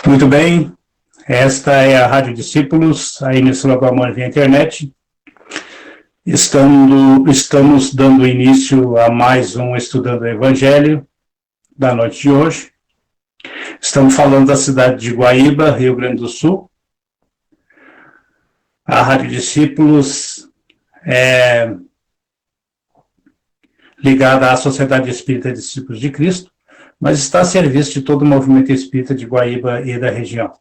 Muito bem, esta é a Rádio Discípulos, a emissora do Amor via internet. Estamos dando início a mais um Estudando o Evangelho da noite de hoje. Estamos falando da cidade de Guaíba, Rio Grande do Sul. A Rádio Discípulos é ligada à Sociedade Espírita Discípulos de Cristo, mas está a serviço de todo o movimento espírita de Guaíba e da região.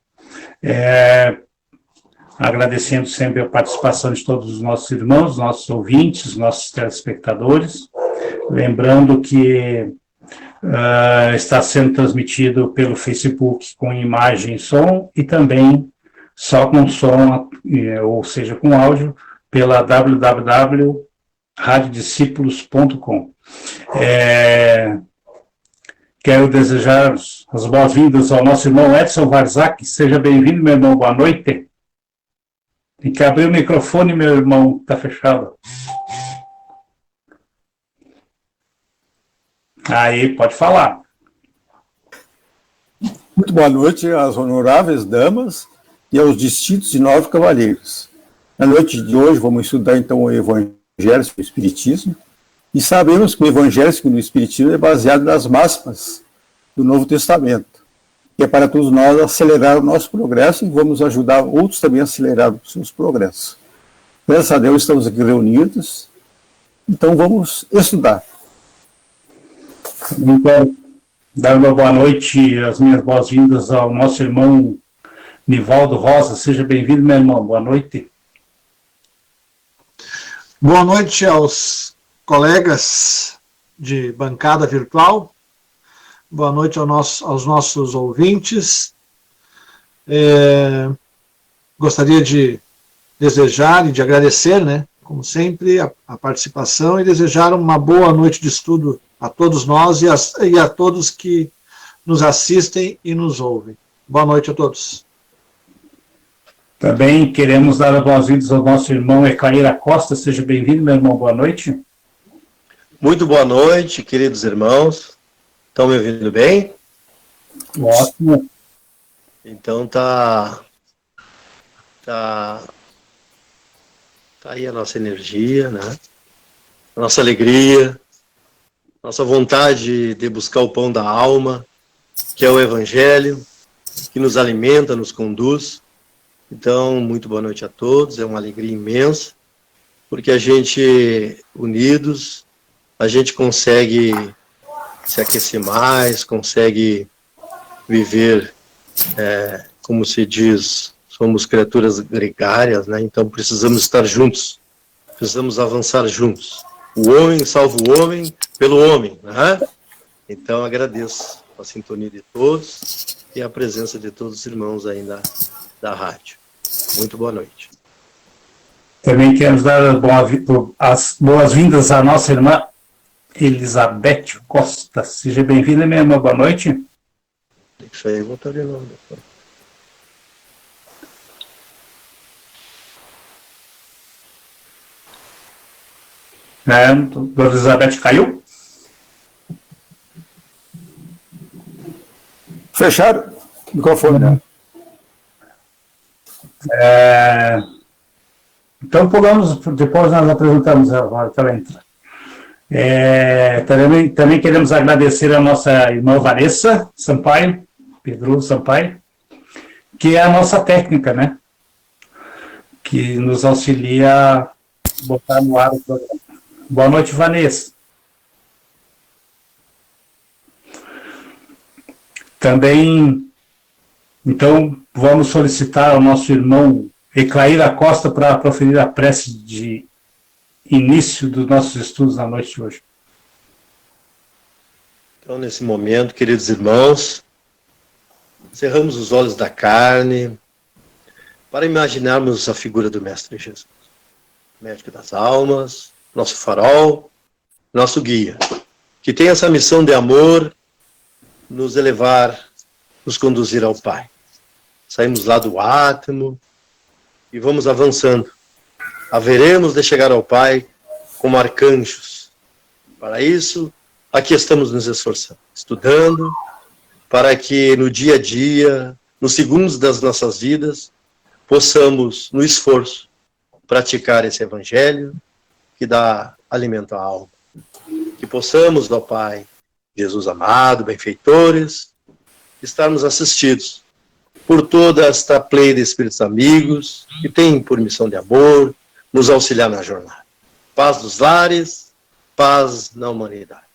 Agradecendo sempre a participação de todos os nossos irmãos, nossos ouvintes, nossos telespectadores. Lembrando que está sendo transmitido pelo Facebook com imagem e som, e também só com som, ou seja, com áudio, pela www.radiodiscípulos.com. Quero desejar as boas-vindas ao nosso irmão Edson Varzak. Seja bem-vindo, meu irmão. Boa noite. Tem que abrir o microfone, meu irmão. Está fechado. Aí, pode falar. Muito boa noite às honoráveis damas e aos distintos e 9 cavalheiros. Na noite de hoje vamos estudar então o Evangelho segundo o Espiritismo. E sabemos que o Evangelho segundo o Espiritismo é baseado nas máximas do Novo Testamento. E é para todos nós acelerar o nosso progresso e vamos ajudar outros também a acelerar os seus progressos. Graças a Deus estamos aqui reunidos, então vamos estudar. Então, dar uma boa noite, as minhas boas-vindas ao nosso irmão Nivaldo Rosa. Seja bem-vindo, meu irmão. Boa noite. Boa noite aos colegas de bancada virtual, boa noite aos nossos ouvintes. Gostaria de desejar e de agradecer, né, como sempre, a participação e desejar uma boa noite de estudo a todos nós e a todos que nos assistem e nos ouvem. Boa noite a todos. Também queremos dar as boas-vindas ao nosso irmão Ecaíra Costa. Seja bem-vindo, meu irmão. Boa noite. Muito boa noite, queridos irmãos. Estão me ouvindo bem? Ótimo. Então tá aí a nossa energia, né? A nossa alegria, nossa vontade de buscar o pão da alma, que é o Evangelho, que nos alimenta, nos conduz. Então, muito boa noite a todos, é uma alegria imensa, porque a gente, unidos, a gente consegue se aquecer mais, consegue viver, como se diz, somos criaturas gregárias, né? Então precisamos estar juntos, precisamos avançar juntos. O homem salva o homem pelo homem, né? Então agradeço a sintonia de todos e a presença de todos os irmãos aí da rádio. Muito boa noite. Também queremos dar as boas-vindas à nossa irmã Elizabeth Costa. Seja bem-vinda, minha irmã. Boa noite. Isso aí, vou estar de novo depois. Dona Elizabeth caiu? Fecharam o microfone, né? Então, pulamos, depois nós apresentamos agora que ela entra. Também queremos agradecer a nossa irmã Vanessa Sampaio, Pedro Sampaio, que é a nossa técnica, né? Que nos auxilia a botar no ar o programa. Boa noite, Vanessa. Também, então, vamos solicitar ao nosso irmão Eclaíra Costa para proferir a prece de início dos nossos estudos na noite de hoje. Então, nesse momento, queridos irmãos, cerramos os olhos da carne para imaginarmos a figura do Mestre Jesus, médico das almas, nosso farol, nosso guia, que tem essa missão de amor, nos elevar, nos conduzir ao Pai. Saímos lá do átomo e vamos avançando. Haveremos de chegar ao Pai como arcanjos. Para isso, aqui estamos nos esforçando, estudando, para que no dia a dia, nos segundos das nossas vidas, possamos, no esforço, praticar esse evangelho que dá alimento à alma. Que possamos, ó Pai, Jesus amado, benfeitores, estarmos assistidos por toda esta pleia de espíritos amigos que tem por missão de amor nos auxiliar na jornada. Paz nos lares, paz na humanidade.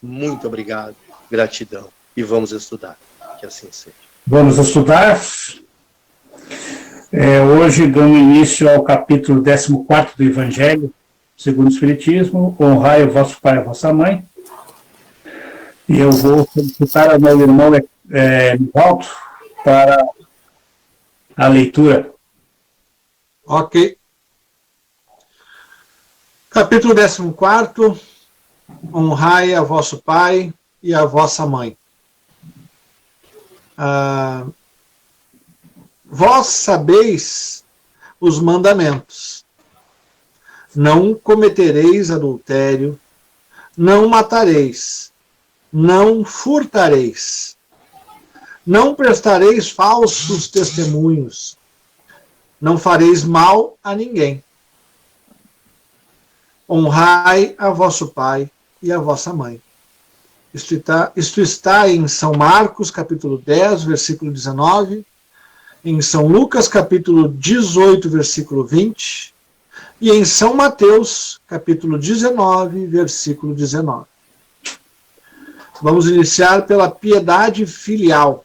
Muito obrigado, gratidão. E vamos estudar, que assim seja. Vamos estudar. Hoje, dando início ao capítulo 14 do Evangelho, segundo o Espiritismo, honrai o vosso pai e a vossa mãe. E eu vou solicitar ao meu irmão Nivaldo para a leitura. Ok. Capítulo 14, honrai a vosso pai e a vossa mãe. Vós sabeis os mandamentos. Não cometereis adultério, não matareis, não furtareis, não prestareis falsos testemunhos, não fareis mal a ninguém. Honrai a vosso pai e a vossa mãe. Isto está em São Marcos, capítulo 10, versículo 19, em São Lucas, capítulo 18, versículo 20, e em São Mateus, capítulo 19, versículo 19. Vamos iniciar pela piedade filial.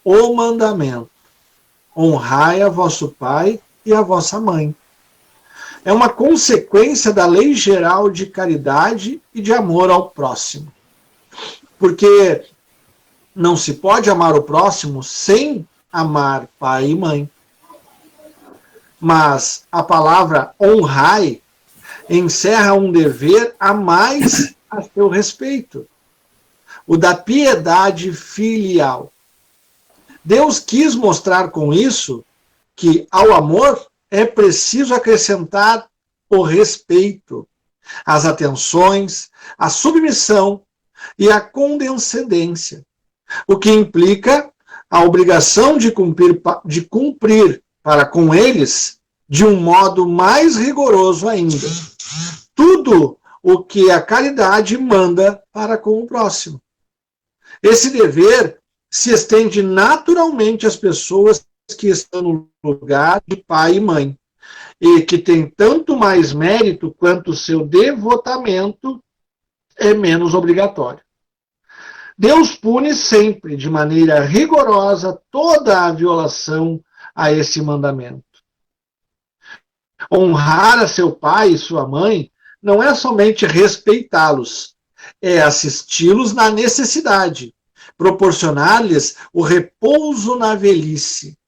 O mandamento: honrai a vosso pai e a vossa mãe. É uma consequência da lei geral de caridade e de amor ao próximo. Porque não se pode amar o próximo sem amar pai e mãe. Mas a palavra honrai encerra um dever a mais a seu respeito, o da piedade filial. Deus quis mostrar com isso que ao amor é preciso acrescentar o respeito, as atenções, a submissão e a condescendência, o que implica a obrigação de cumprir para com eles de um modo mais rigoroso ainda tudo o que a caridade manda para com o próximo. Esse dever se estende naturalmente às pessoas que estão no lugar de pai e mãe, e que tem tanto mais mérito quanto o seu devotamento é menos obrigatório. Deus pune sempre, de maneira rigorosa, toda a violação a esse mandamento. Honrar a seu pai e sua mãe não é somente respeitá-los, é assisti-los na necessidade, proporcionar-lhes o repouso na velhice,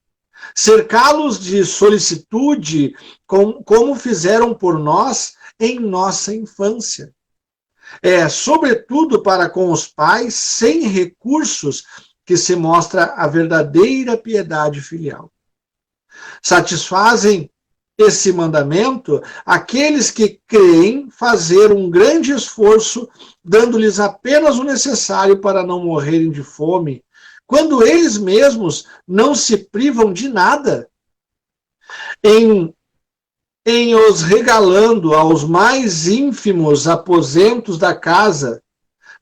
cercá-los de solicitude, como fizeram por nós em nossa infância. É, sobretudo para com os pais sem recursos, que se mostra a verdadeira piedade filial. Satisfazem esse mandamento aqueles que creem fazer um grande esforço, dando-lhes apenas o necessário para não morrerem de fome, quando eles mesmos não se privam de nada, em os regalando aos mais ínfimos aposentos da casa,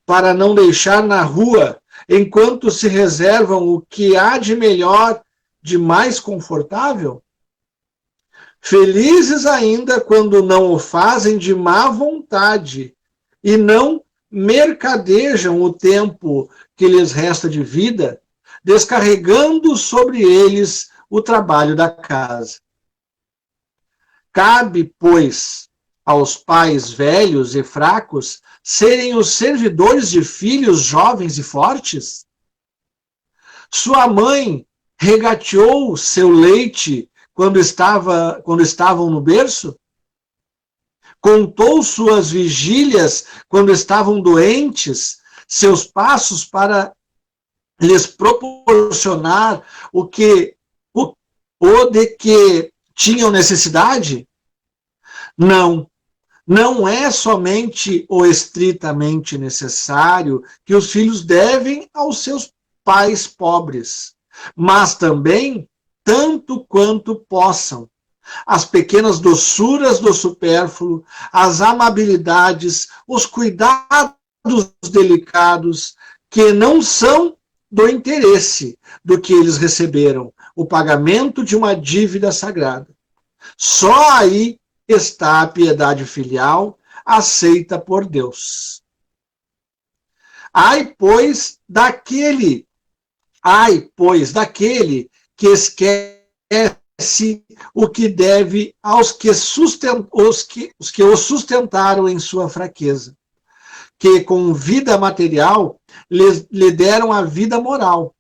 para não deixar na rua, enquanto se reservam o que há de melhor, de mais confortável? Felizes ainda quando não o fazem de má vontade e não mercadejam o tempo que lhes resta de vida, descarregando sobre eles o trabalho da casa. Cabe, pois, aos pais velhos e fracos serem os servidores de filhos jovens e fortes? Sua mãe regateou seu leite quando estavam no berço? Contou suas vigílias quando estavam doentes, seus passos para lhes proporcionar o de que tinham necessidade? Não, não é somente o estritamente necessário que os filhos devem aos seus pais pobres, mas também tanto quanto possam. As pequenas doçuras do supérfluo, as amabilidades, os cuidados delicados, que não são do interesse do que eles receberam, o pagamento de uma dívida sagrada. Só aí está a piedade filial aceita por Deus. Ai, pois, daquele que esquece o que deve aos que o sustentaram em sua fraqueza, que com vida material lhe deram a vida moral,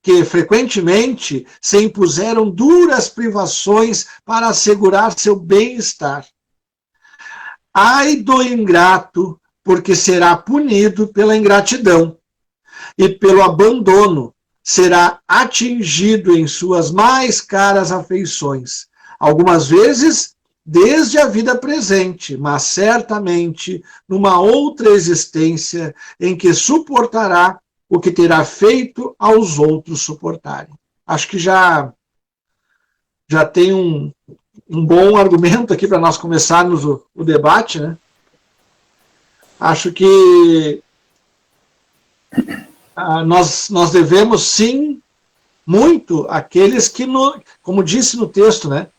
que frequentemente se impuseram duras privações para assegurar seu bem-estar. Ai do ingrato, porque será punido pela ingratidão, e pelo abandono será atingido em suas mais caras afeições, algumas vezes desde a vida presente, mas certamente numa outra existência em que suportará o que terá feito aos outros suportarem. Acho que já tem um bom argumento aqui para nós começarmos o debate, né? Acho que nós devemos, sim, muito àqueles que, como disse no texto, né,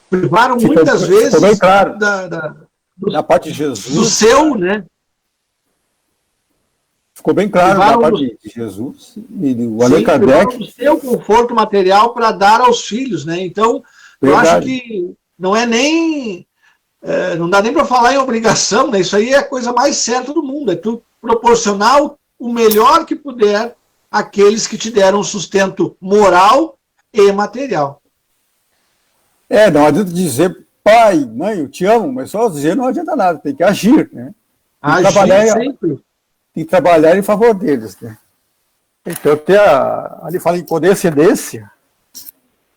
privaram muitas vezes ficou bem claro. Da parte de Jesus, do seu, né? Ficou bem claro na parte de Jesus e do Allan Kardec. Do seu conforto material para dar aos filhos, né? Então, eu acho que não é nem... não dá nem para falar em obrigação, né? Isso aí é a coisa mais certa do mundo, é tu proporcionar o melhor que puder àqueles que te deram sustento moral e material. Não adianta dizer, pai, mãe, eu te amo, mas só dizer não adianta nada, tem que agir, né? Sempre. Tem que trabalhar em favor deles, né? Então, ali fala em condescendência.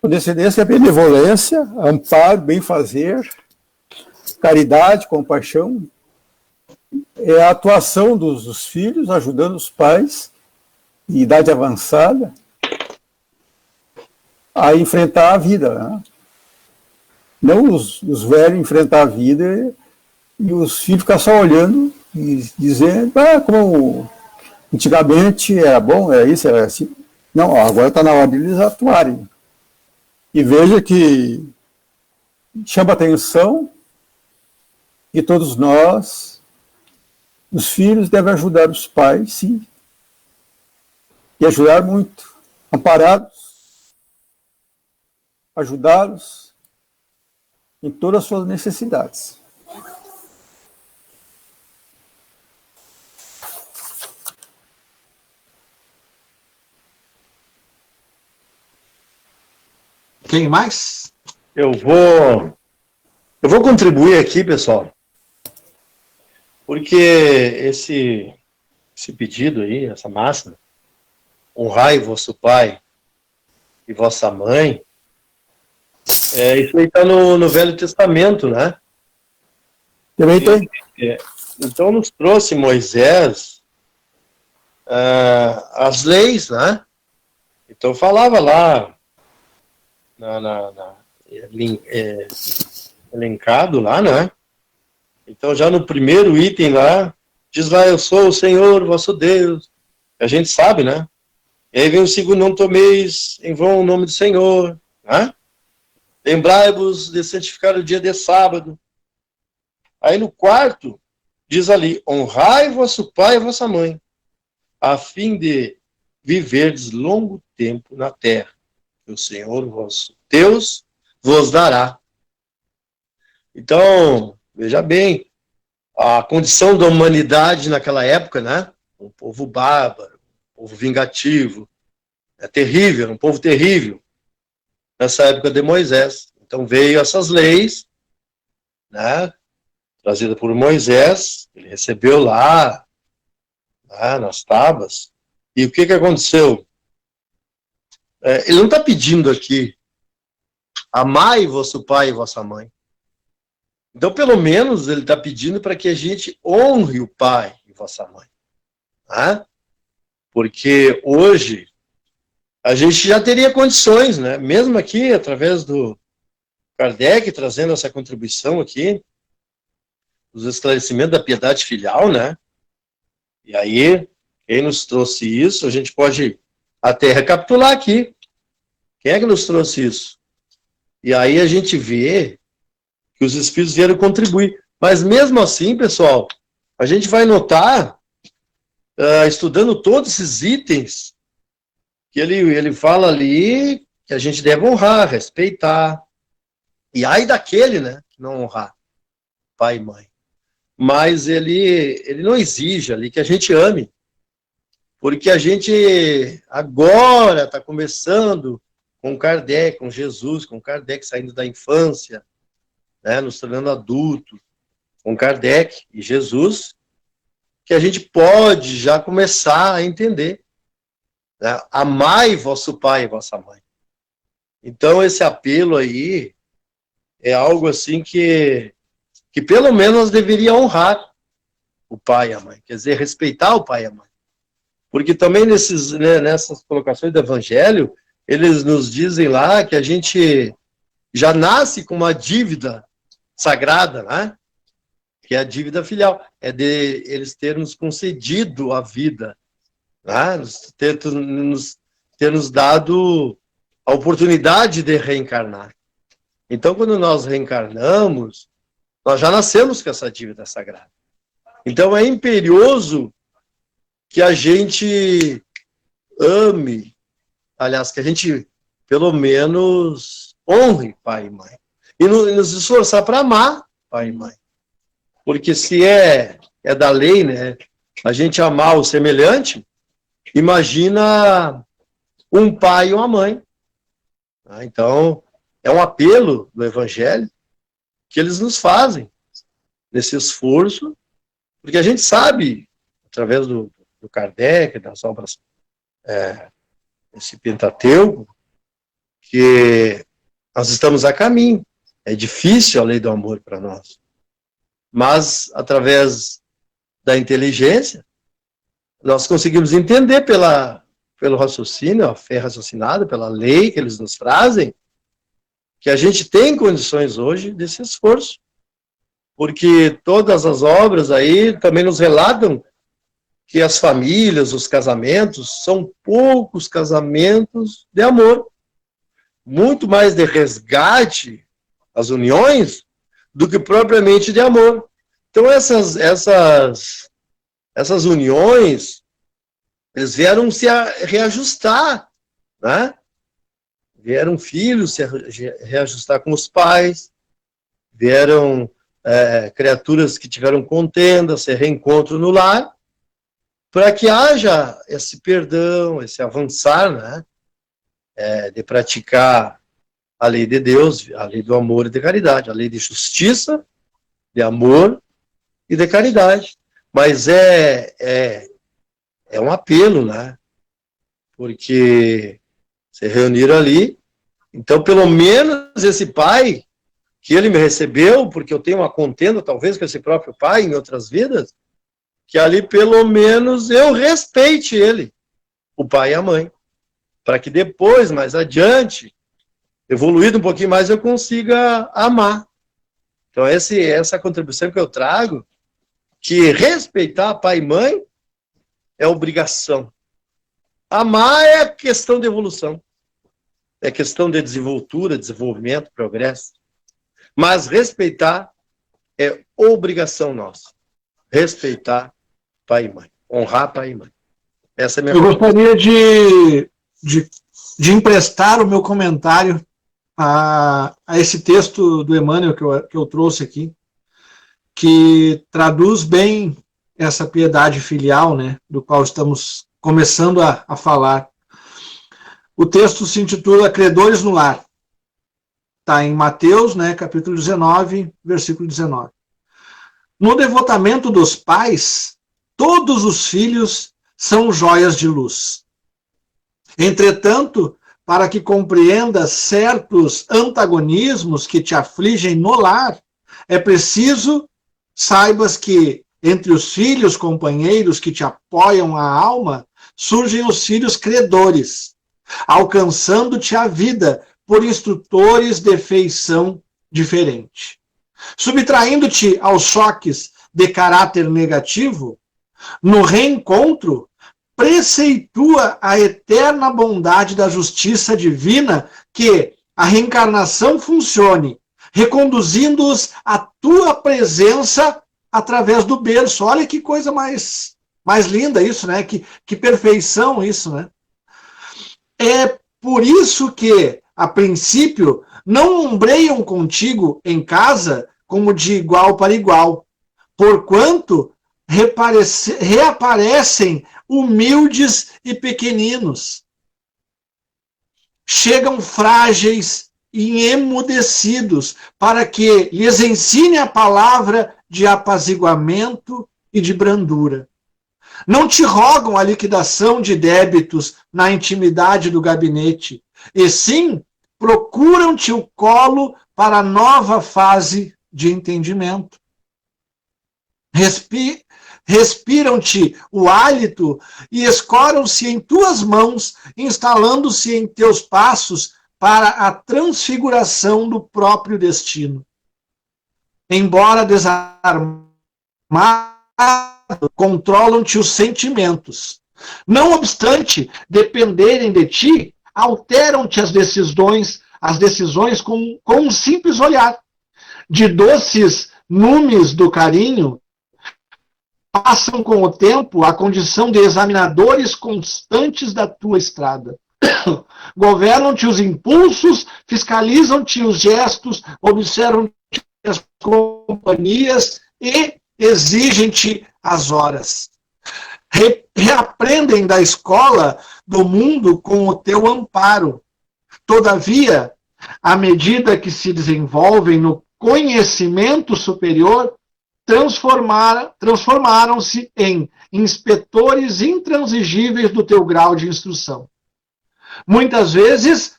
Condescendência é benevolência, amparo, bem-fazer, caridade, compaixão, é a atuação dos filhos, ajudando os pais, em idade avançada, a enfrentar a vida, né? Não os velhos enfrentar a vida e os filhos ficar só olhando e dizendo, como antigamente era bom, era isso, era assim. Não, agora está na hora de eles atuarem. E veja que chama atenção que todos nós, os filhos, devem ajudar os pais, sim. E ajudar muito. Amparados, ajudá-los em todas as suas necessidades. Quem mais? Eu vou contribuir aqui, pessoal, porque esse pedido aí, essa máxima, honrai vosso pai e vossa mãe, isso aí está no Velho Testamento, né? Também tem. Então nos trouxe Moisés as leis, né? Então falava lá, elencado lá, né? Então já no primeiro item lá, diz lá, eu sou o Senhor, vosso Deus. A gente sabe, né? E aí vem o segundo, não tomeis em vão o nome do Senhor, né? Lembrai-vos de santificar o dia de sábado. Aí no quarto, diz ali, honrai vosso pai e vossa mãe, a fim de viverdes longo tempo na terra, que o Senhor vosso Deus vos dará. Então, veja bem, a condição da humanidade naquela época, né? Um povo bárbaro, um povo vingativo, terrível, um povo terrível, nessa época de Moisés. Então veio essas leis, né? Trazida por Moisés, ele recebeu lá, nas tábuas. E o que aconteceu? Ele não está pedindo aqui, amai vosso pai e vossa mãe. Então, pelo menos, ele está pedindo para que a gente honre o pai e vossa mãe. Tá? Porque hoje a gente já teria condições, né? Mesmo aqui, através do Kardec, trazendo essa contribuição aqui, os esclarecimentos da piedade filial, né? E aí, quem nos trouxe isso, a gente pode até recapitular aqui. Quem é que nos trouxe isso? E aí a gente vê que os espíritos vieram contribuir. Mas mesmo assim, pessoal, a gente vai notar, estudando todos esses itens, que ele fala ali que a gente deve honrar, respeitar. E ai daquele, né, que não honrar pai e mãe. Mas ele não exige ali que a gente ame. Porque a gente agora está começando com Kardec, com Jesus, com Kardec saindo da infância, né, nos tornando adultos, com Kardec e Jesus, que a gente pode já começar a entender. Né? Amai vosso pai e vossa mãe. Então, esse apelo aí é algo assim que pelo menos deveria honrar o pai e a mãe, quer dizer, respeitar o pai e a mãe. Porque também nessas colocações do Evangelho, eles nos dizem lá que a gente já nasce com uma dívida sagrada, né? Que é a dívida filial, é de eles terem nos concedido a vida, né? ter nos dado a oportunidade de reencarnar. Então, quando nós reencarnamos, nós já nascemos com essa dívida sagrada. Então, é imperioso que a gente ame, aliás, que a gente, pelo menos, honre pai e mãe. E nos esforçar para amar pai e mãe. Porque se é da lei, né, a gente amar o semelhante, imagina um pai e uma mãe. Então, é um apelo do Evangelho que eles nos fazem nesse esforço, porque a gente sabe, através do Kardec, das obras, esse Pentateuco, que nós estamos a caminho. É difícil a lei do amor para nós. Mas, através da inteligência, nós conseguimos entender pelo raciocínio, a fé raciocinada, pela lei que eles nos trazem, que a gente tem condições hoje desse esforço. Porque todas as obras aí também nos relatam que as famílias, os casamentos, são poucos casamentos de amor. Muito mais de resgate, as uniões, do que propriamente de amor. Então essas uniões, eles vieram se reajustar, né? Vieram filhos se reajustar com os pais, vieram criaturas que tiveram contenda, se reencontro no lar, para que haja esse perdão, esse avançar, né? De praticar a lei de Deus, a lei do amor e de caridade, a lei de justiça, de amor e de caridade. Mas é um apelo, né? Porque se reuniram ali, então pelo menos esse pai, que ele me recebeu, porque eu tenho uma contenda talvez com esse próprio pai em outras vidas, que ali pelo menos eu respeite ele, o pai e a mãe, para que depois, mais adiante, evoluído um pouquinho mais, eu consiga amar. Então essa contribuição que eu trago, que respeitar pai e mãe é obrigação. Amar é questão de evolução. É questão de desenvoltura, desenvolvimento, progresso. Mas respeitar é obrigação nossa. Respeitar pai e mãe. Honrar pai e mãe. Essa é a minha gostaria de emprestar o meu comentário a esse texto do Emmanuel que eu trouxe aqui, que traduz bem essa piedade filial, né, do qual estamos começando a falar. O texto se intitula Credores no Lar. Está em Mateus, né, capítulo 19, versículo 19. No devotamento dos pais, todos os filhos são joias de luz. Entretanto, para que compreendas certos antagonismos que te afligem no lar, é preciso saibas que entre os filhos companheiros que te apoiam a alma, surgem os filhos credores, alcançando-te a vida por instrutores de feição diferente. Subtraindo-te aos choques de caráter negativo, no reencontro, preceitua a eterna bondade da justiça divina que a reencarnação funcione, reconduzindo-os à tua presença através do berço. Olha que coisa mais linda isso, né? Que perfeição isso, né? É por isso que, a princípio, não ombreiam contigo em casa como de igual para igual, porquanto reaparecem humildes e pequeninos. Chegam frágeis e emudecidos, para que lhes ensine a palavra de apaziguamento e de brandura. Não te rogam a liquidação de débitos na intimidade do gabinete, e sim procuram-te o colo para a nova fase de entendimento. Respiram-te o hálito e escoram-se em tuas mãos, instalando-se em teus passos para a transfiguração do próprio destino. Embora desarmado, controlam-te os sentimentos. Não obstante dependerem de ti, alteram-te as decisões com um simples olhar. De doces numes do carinho, passam com o tempo a condição de examinadores constantes da tua estrada. Governam-te os impulsos, fiscalizam-te os gestos, observam-te as companhias e exigem-te as horas. Reaprendem da escola do mundo com o teu amparo. Todavia, à medida que se desenvolvem no conhecimento superior, transformaram-se em inspetores intransigíveis do teu grau de instrução. Muitas vezes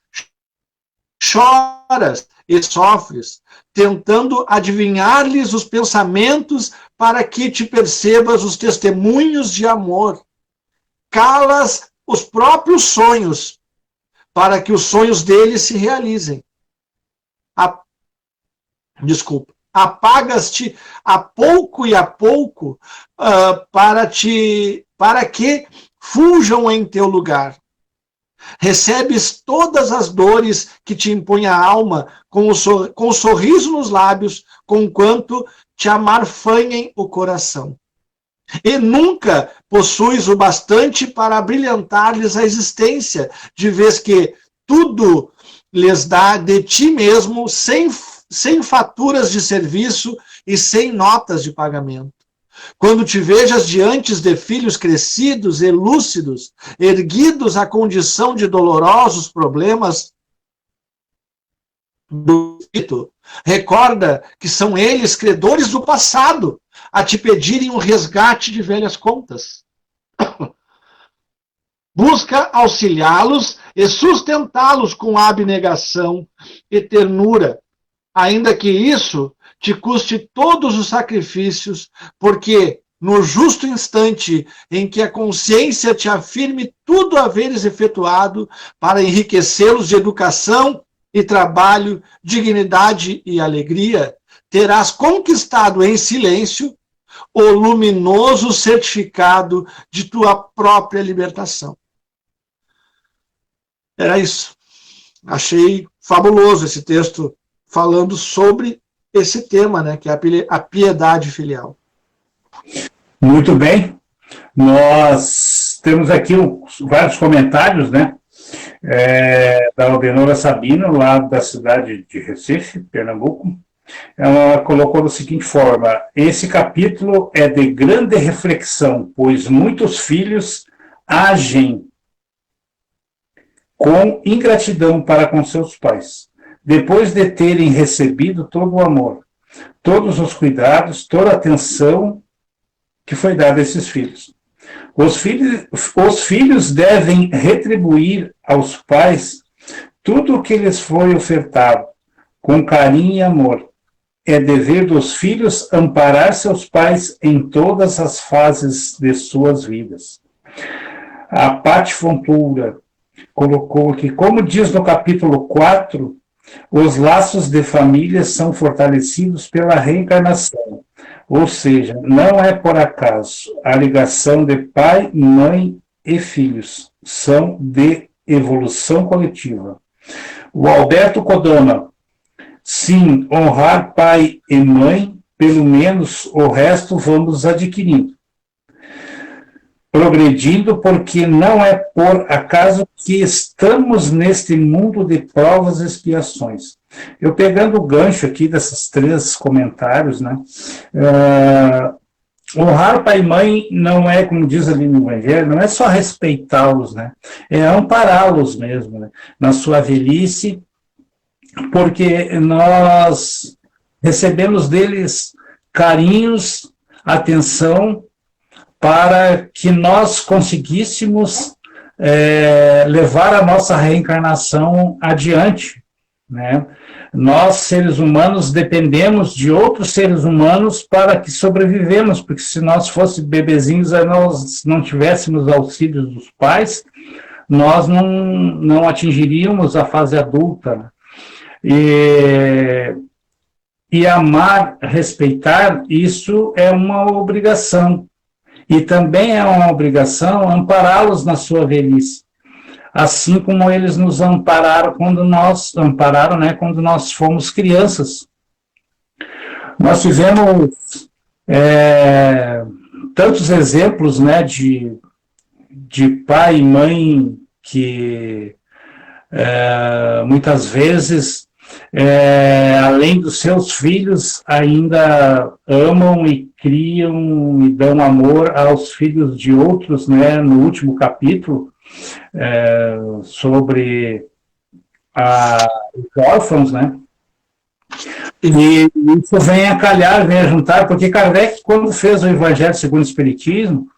choras e sofres, tentando adivinhar-lhes os pensamentos para que te percebas os testemunhos de amor. Calas os próprios sonhos, para que os sonhos deles se realizem. Apagas-te a pouco e a pouco para que fujam em teu lugar. Recebes todas as dores que te impõe a alma com o sorriso nos lábios, conquanto te amarfanhem o coração. E nunca possuis o bastante para brilhantar-lhes a existência, de vez que tudo lhes dá de ti mesmo, sem faturas de serviço e sem notas de pagamento. Quando te vejas diante de filhos crescidos e lúcidos, erguidos à condição de dolorosos problemas do espírito, recorda que são eles credores do passado, a te pedirem um resgate de velhas contas. Busca auxiliá-los e sustentá-los com abnegação e ternura, ainda que isso te custe todos os sacrifícios, porque no justo instante em que a consciência te afirme tudo haveres efetuado para enriquecê-los de educação e trabalho, dignidade e alegria, terás conquistado em silêncio o luminoso certificado de tua própria libertação. Era isso. Achei fabuloso esse texto falando sobre esse tema, né, que é a piedade filial. Muito bem. Nós temos aqui vários comentários, né, da Albenora Sabino, lá da cidade de Recife, Pernambuco. Ela colocou da seguinte forma: esse capítulo é de grande reflexão, pois muitos filhos agem com ingratidão para com seus pais, depois de terem recebido todo o amor, todos os cuidados, toda a atenção que foi dada a esses filhos. Os filhos devem retribuir aos pais tudo o que lhes foi ofertado, com carinho e amor, é dever dos filhos amparar seus pais em todas as fases de suas vidas. A Paty Fontoura colocou aqui, como diz no capítulo 4, os laços de família são fortalecidos pela reencarnação, ou seja, não é por acaso a ligação de pai, mãe e filhos, são de evolução coletiva. O Alberto Kodama, sim, honrar pai e mãe, pelo menos o resto vamos adquirindo. Progredindo, porque não é por acaso que estamos neste mundo de provas e expiações. Eu pegando o gancho aqui desses 3 comentários, né? Honrar pai e mãe não é, como diz ali no Evangelho, não é só respeitá-los, né? É ampará-los mesmo, né? Na sua velhice, porque nós recebemos deles carinhos, atenção, para que nós conseguíssemos levar a nossa reencarnação adiante, né? Nós, seres humanos, dependemos de outros seres humanos para que sobrevivemos, porque se nós fôssemos bebezinhos e nós não tivéssemos auxílios dos pais, nós não atingiríamos a fase adulta, né? E amar, respeitar, isso é uma obrigação. E também é uma obrigação ampará-los na sua velhice, assim como eles nos ampararam quando nós fomos crianças. Nós tivemos tantos exemplos, né, de pai e mãe que muitas vezes, além dos seus filhos, ainda amam e criam e dão amor aos filhos de outros, né? No último capítulo, sobre os órfãos, né? E isso vem a calhar, vem a juntar, porque Kardec, quando fez o Evangelho segundo o Espiritismo,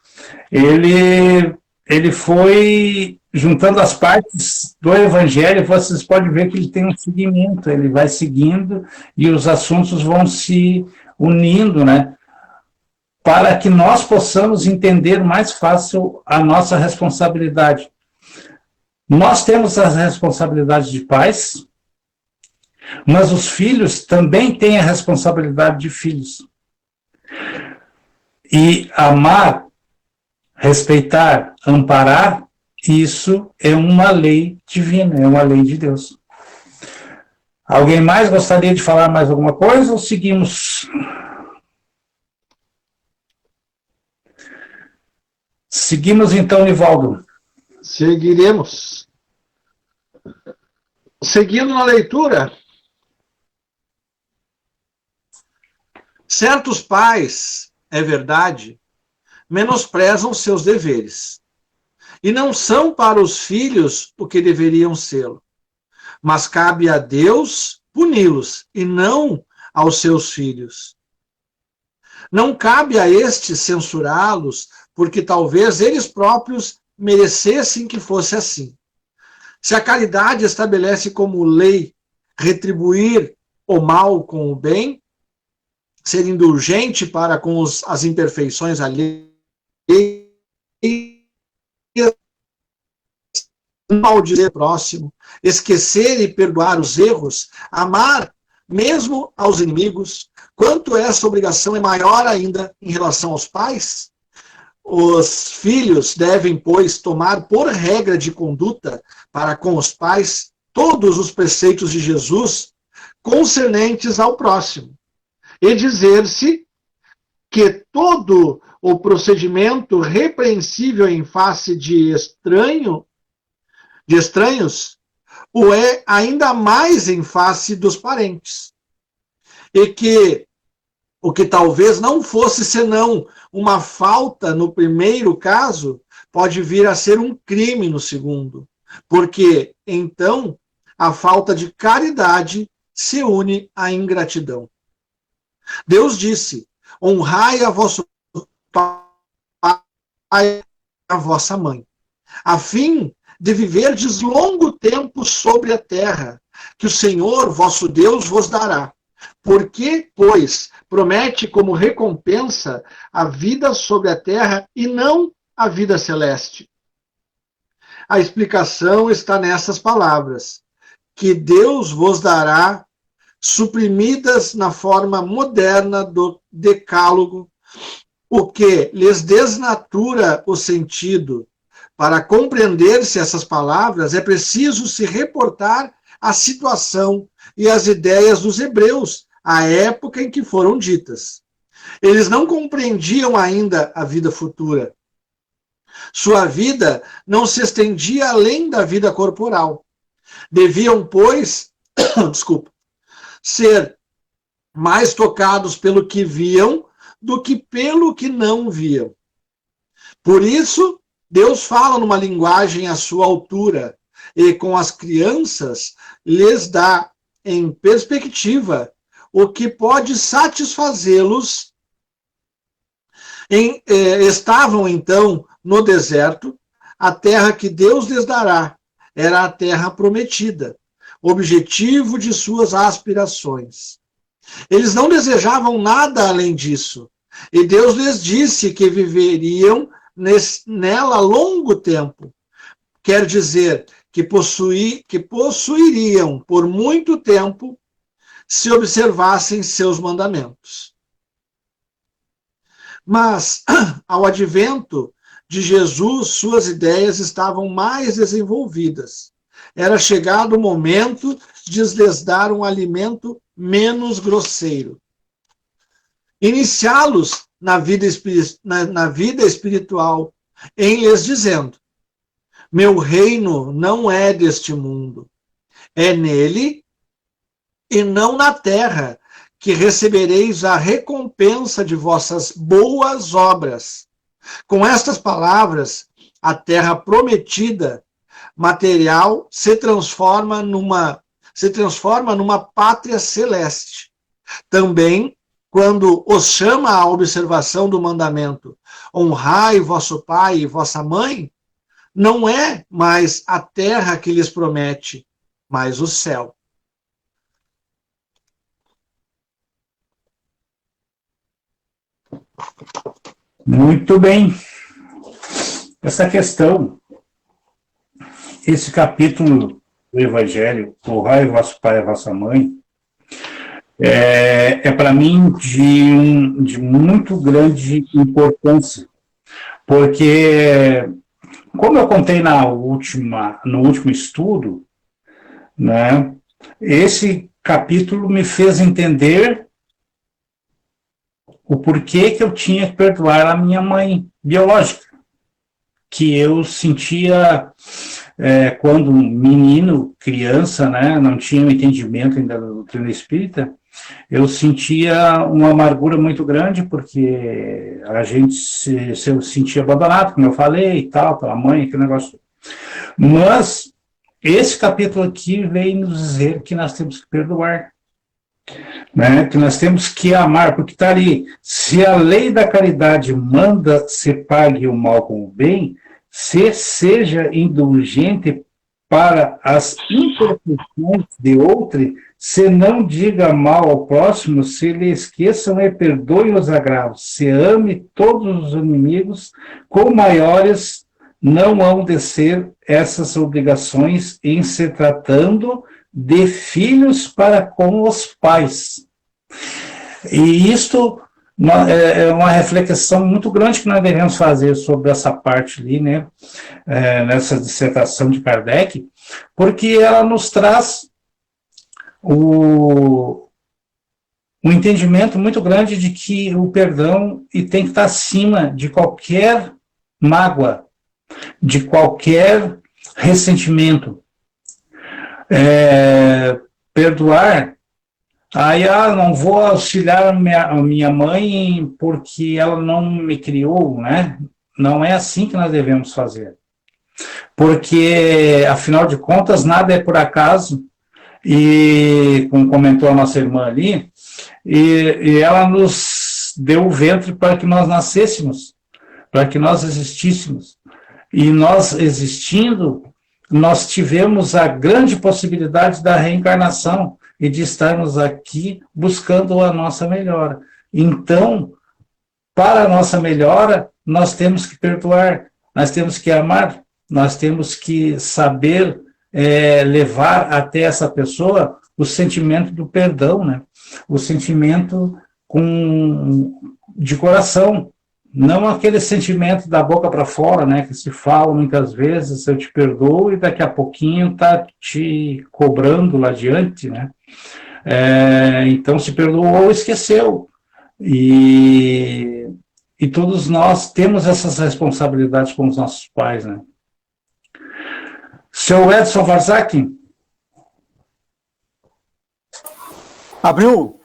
ele foi juntando as partes do Evangelho. Vocês podem ver que ele tem um seguimento, ele vai seguindo e os assuntos vão se unindo, né? Para que nós possamos entender mais fácil a nossa responsabilidade. Nós temos as responsabilidades de pais, mas os filhos também têm a responsabilidade de filhos. E amar, respeitar, amparar, isso é uma lei divina, é uma lei de Deus. Alguém mais gostaria de falar mais alguma coisa ou seguimos? Seguimos então, Nivaldo. Seguiremos. Seguindo na leitura, certos pais, é verdade, menosprezam seus deveres e não são para os filhos o que deveriam ser, mas cabe a Deus puni-los e não aos seus filhos. Não cabe a estes censurá-los, porque talvez eles próprios merecessem que fosse assim. Se a caridade estabelece como lei retribuir o mal com o bem, ser indulgente para com as imperfeições alheias, maldizer o próximo, esquecer e perdoar os erros, amar mesmo aos inimigos, quanto essa obrigação é maior ainda em relação aos pais? Os filhos devem, pois, tomar por regra de conduta para com os pais todos os preceitos de Jesus concernentes ao próximo, e dizer-se que todo o procedimento repreensível em face de estranhos o é ainda mais em face dos parentes, e que o que talvez não fosse senão uma falta no primeiro caso, pode vir a ser um crime no segundo, porque então a falta de caridade se une à ingratidão. Deus disse: honrai a vosso pai e a vossa mãe, a fim de viverdes longo tempo sobre a terra, que o Senhor vosso Deus vos dará, Porque, pois, promete como recompensa a vida sobre a terra e não a vida celeste. A explicação está nessas palavras, que Deus vos dará, suprimidas na forma moderna do decálogo, o que lhes desnatura o sentido. Para compreender-se essas palavras, é preciso se reportar à situação e às ideias dos hebreus, à época em que foram ditas. Eles não compreendiam ainda a vida futura. Sua vida não se estendia além da vida corporal. Deviam, pois, ser mais tocados pelo que viam do que pelo que não viam. Por isso, Deus fala numa linguagem à sua altura e com as crianças lhes dá em perspectiva o que pode satisfazê-los. Estavam, então, no deserto, a terra que Deus lhes dará era a terra prometida, objetivo de suas aspirações. Eles não desejavam nada além disso, e Deus lhes disse que viveriam nela longo tempo. Quer dizer, que possuiriam por muito tempo se observassem seus mandamentos. Mas, ao advento de Jesus, suas ideias estavam mais desenvolvidas. Era chegado o momento de lhes dar um alimento menos grosseiro. Iniciá-los na vida espiritual, em lhes dizendo: meu reino não é deste mundo, é nele e não na terra que recebereis a recompensa de vossas boas obras. Com estas palavras, a terra prometida, material, se transforma numa pátria celeste. Também, quando os chama à observação do mandamento, honrai vosso pai e vossa mãe, não é mais a terra que lhes promete, mas o céu. Muito bem. Essa questão, esse capítulo do Evangelho, honrai vosso pai e vossa mãe, é para mim de muito grande importância, porque, como eu contei no último estudo, né, esse capítulo me fez entender o porquê que eu tinha que perdoar a minha mãe biológica, que eu sentia quando menino, criança, né, não tinha um entendimento ainda da doutrina espírita, eu sentia uma amargura muito grande, porque a gente se sentia abandonado, como eu falei, e tal, pela mãe, aquele negócio. Mas esse capítulo aqui vem nos dizer que nós temos que perdoar, né? Que nós temos que amar, porque está ali: se a lei da caridade manda se pague o mal com o bem, se seja indulgente para as imperfeições de outrem, se não diga mal ao próximo, se lhe esqueçam e perdoe os agravos, se ame todos os inimigos, com maiores não hão de ser essas obrigações em se tratando de filhos para com os pais. E isto é uma reflexão muito grande que nós devemos fazer sobre essa parte ali, né, nessa dissertação de Kardec, porque ela nos traz um entendimento muito grande de que o perdão tem que estar acima de qualquer mágoa, de qualquer ressentimento. Perdoar, não vou auxiliar a minha mãe porque ela não me criou, né? Não é assim que nós devemos fazer. Porque, afinal de contas, nada é por acaso, e, como comentou a nossa irmã ali, e ela nos deu o ventre para que nós nascêssemos, para que nós existíssemos. E nós existindo, nós tivemos a grande possibilidade da reencarnação. e de estarmos aqui buscando a nossa melhora. Então, para a nossa melhora, nós temos que perdoar, nós temos que amar, nós temos que saber levar até essa pessoa o sentimento do perdão, né? O sentimento de coração, não aquele sentimento da boca para fora, né? Que se fala muitas vezes, eu te perdoo, e daqui a pouquinho está te cobrando lá adiante, né? Então, se perdoou ou esqueceu. E todos nós temos essas responsabilidades com os nossos pais, né? Seu Edson Varzak? Abriu?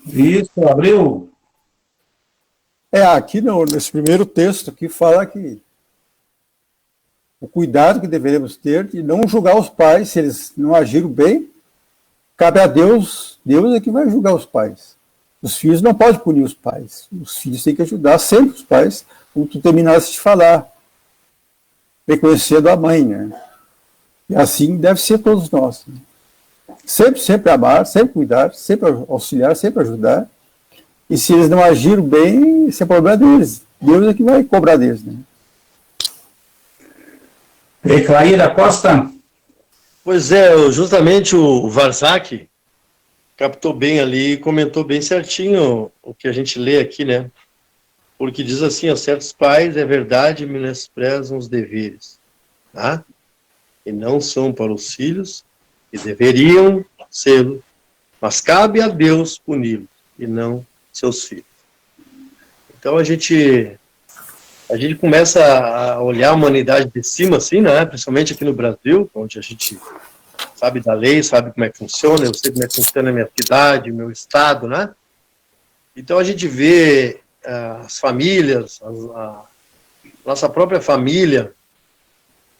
Isso, abriu. Aqui nesse primeiro texto aqui fala que o cuidado que deveremos ter de não julgar os pais, se eles não agiram bem, cabe a Deus, Deus é que vai julgar os pais. Os filhos não podem punir os pais, os filhos têm que ajudar sempre os pais, como tu terminaste de falar, reconhecendo a mãe, né? E assim deve ser todos nós. Né? Sempre amar, sempre cuidar, sempre auxiliar, sempre ajudar. E se eles não agiram bem, esse é o problema deles. Deus é que vai cobrar deles. Né? Eclaíra Costa? Pois é, justamente o Varzak captou bem ali, comentou bem certinho o que a gente lê aqui, né? Porque diz assim, ó, certos pais, é verdade, menosprezam os deveres, tá? E não são para os filhos, que deveriam ser, mas cabe a Deus puni-los, e não seus filhos. Então a gente começa a olhar a humanidade de cima, assim, né? Principalmente aqui no Brasil, onde a gente sabe da lei, sabe como é que funciona, eu sei como é que funciona a minha cidade, o meu estado, né? Então a gente vê as famílias, a nossa própria família,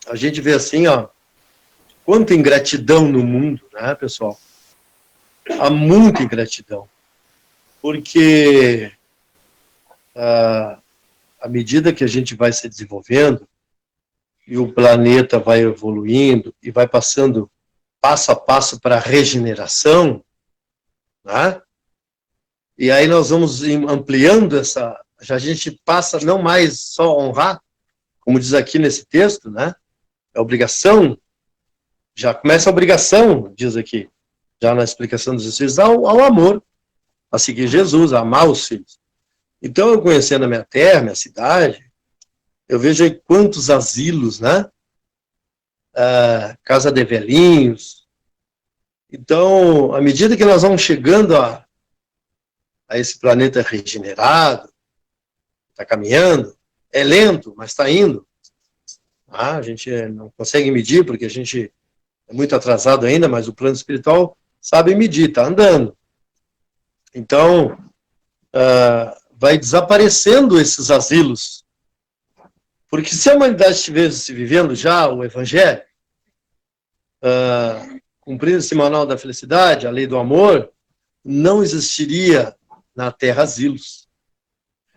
a gente vê assim, ó, quanta ingratidão no mundo, né, pessoal? Há muita ingratidão. Porque à medida que a gente vai se desenvolvendo e o planeta vai evoluindo e vai passando passo a passo para a regeneração, né? E aí nós vamos ampliando já a gente passa não mais só a honrar, como diz aqui nesse texto, né? É obrigação, já começa a obrigação, diz aqui, já na explicação dos filhos, ao amor, a seguir Jesus, a amar os filhos. Então, eu conhecendo a minha terra, minha cidade, eu vejo aí quantos asilos, né? Casa de velhinhos. Então, à medida que nós vamos chegando a esse planeta regenerado, está caminhando, é lento, mas está indo. A gente não consegue medir, porque a gente é muito atrasado ainda, mas o plano espiritual sabe medir, está andando. Então, vai desaparecendo esses asilos. Porque se a humanidade estivesse vivendo já o Evangelho, cumprindo esse manual da felicidade, a lei do amor, não existiria na Terra asilos.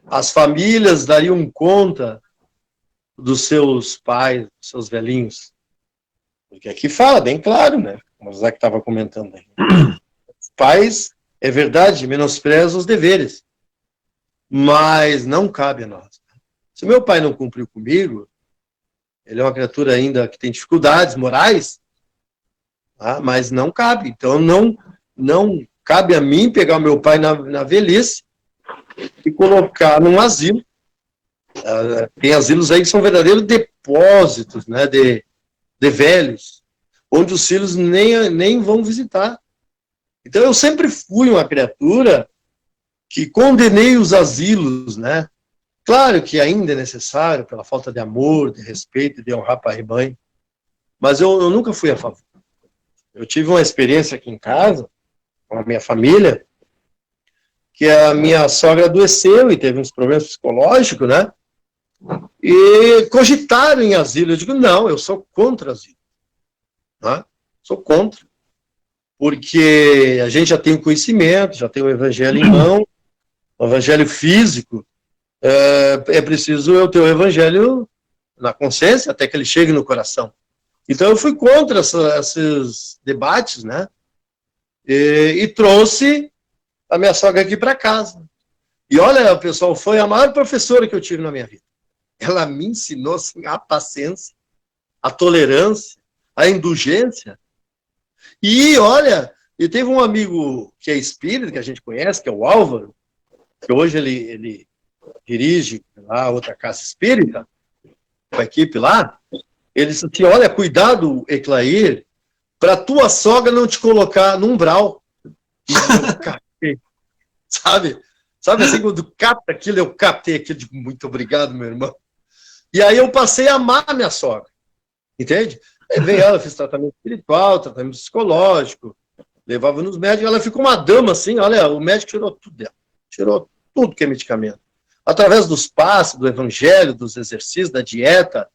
As famílias dariam conta dos seus pais, dos seus velhinhos. Porque aqui fala bem claro, né? Como o Isaac estava comentando aí. Os pais, é verdade, menosprezam os deveres. Mas não cabe a nós. Se meu pai não cumpriu comigo, ele é uma criatura ainda que tem dificuldades morais, tá? Mas não cabe. Então não cabe a mim pegar o meu pai na velhice e colocar num asilo. Tem asilos aí que são verdadeiros depósitos, né, de velhos, onde os filhos nem vão visitar. Então eu sempre fui uma criatura que condenei os asilos, né? Claro que ainda é necessário, pela falta de amor, de respeito, de honrar pai e mãe, mas eu nunca fui a favor. Eu tive uma experiência aqui em casa, com a minha família, que a minha sogra adoeceu e teve uns problemas psicológicos, né? E cogitaram em asilo. Eu digo, não, eu sou contra asilo. Né? Sou contra. Porque a gente já tem o conhecimento, já tem o evangelho em mão, o evangelho físico. É preciso eu ter o evangelho na consciência até que ele chegue no coração. Então eu fui contra esses debates, né? e trouxe a minha sogra aqui para casa. E olha, pessoal, foi a maior professora que eu tive na minha vida. Ela me ensinou assim, a paciência, a tolerância, a indulgência. E olha, e teve um amigo que é espírita, que a gente conhece, que é o Álvaro, que hoje ele dirige lá outra casa espírita, com a equipe lá. Ele disse assim, olha, cuidado, Eclair, para tua sogra não te colocar no umbral. E eu captei, sabe? Sabe assim, quando capta aquilo, eu captei aquilo, digo, muito obrigado, meu irmão. E aí eu passei a amar a minha sogra, entende? Aí veio ela, fiz tratamento espiritual, tratamento psicológico, levava nos médicos, ela ficou uma dama assim, olha, o médico tirou tudo dela, tirou tudo que é medicamento. Através dos passos, do evangelho, dos exercícios, da dieta,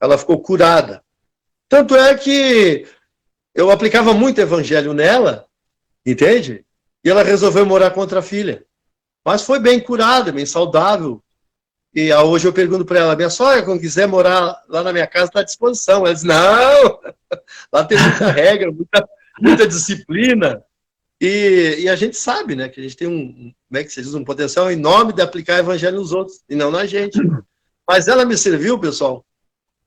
ela ficou curada. Tanto é que eu aplicava muito evangelho nela, entende? E ela resolveu morar com outra filha. Mas foi bem curada, bem saudável. E hoje eu pergunto para ela, minha sogra, quando quiser morar lá na minha casa, está à disposição. Ela diz, não, lá tem muita regra, muita disciplina. E a gente sabe, né, que a gente tem como é que se diz, um potencial enorme de aplicar evangelho nos outros, e não na gente. Mas ela me serviu, pessoal,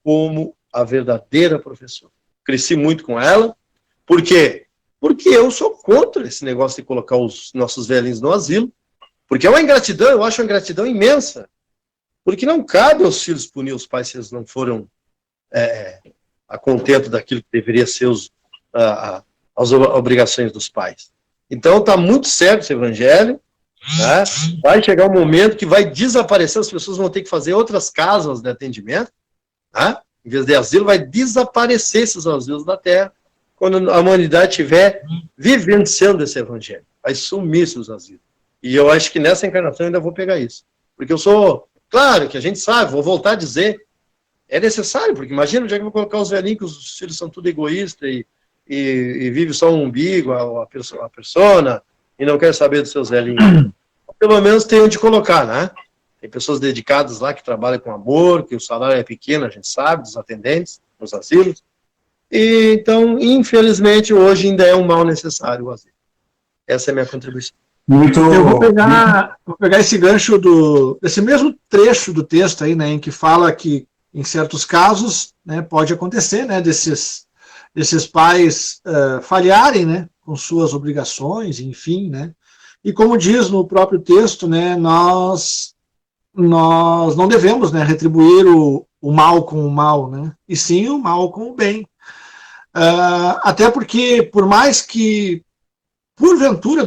como a verdadeira professora. Cresci muito com ela. Por quê? Porque eu sou contra esse negócio de colocar os nossos velhinhos no asilo. Porque é uma ingratidão, eu acho uma ingratidão imensa. Porque não cabe aos filhos punir os pais se eles não foram a contento daquilo que deveria ser as obrigações dos pais. Então está muito sério esse evangelho. Né? Vai chegar um momento que vai desaparecer, as pessoas vão ter que fazer outras casas de atendimento. Né? Em vez de asilo, vai desaparecer esses asilos da terra quando a humanidade estiver vivenciando esse evangelho. Vai sumir esses asilos. E eu acho que nessa encarnação eu ainda vou pegar isso. Porque eu sou... Claro que a gente sabe, vou voltar a dizer, é necessário, porque imagina onde é que eu vou colocar os velhinhos, que os filhos são tudo egoístas e vive só um umbigo, a persona, e não quer saber dos seus velhinhos. Pelo menos tem onde colocar, né? Tem pessoas dedicadas lá que trabalham com amor, que o salário é pequeno, a gente sabe, dos atendentes, nos asilos. E, então, infelizmente, hoje ainda é um mal necessário o asilo. Essa é a minha contribuição. Eu vou pegar esse gancho desse mesmo trecho do texto aí, né, em que fala que, em certos casos, né, pode acontecer, né, desses pais falharem, né, com suas obrigações, enfim, né, e como diz no próprio texto, né, nós não devemos, né, retribuir o mal com o mal, né, e sim o mal com o bem. Até porque, por mais que, porventura,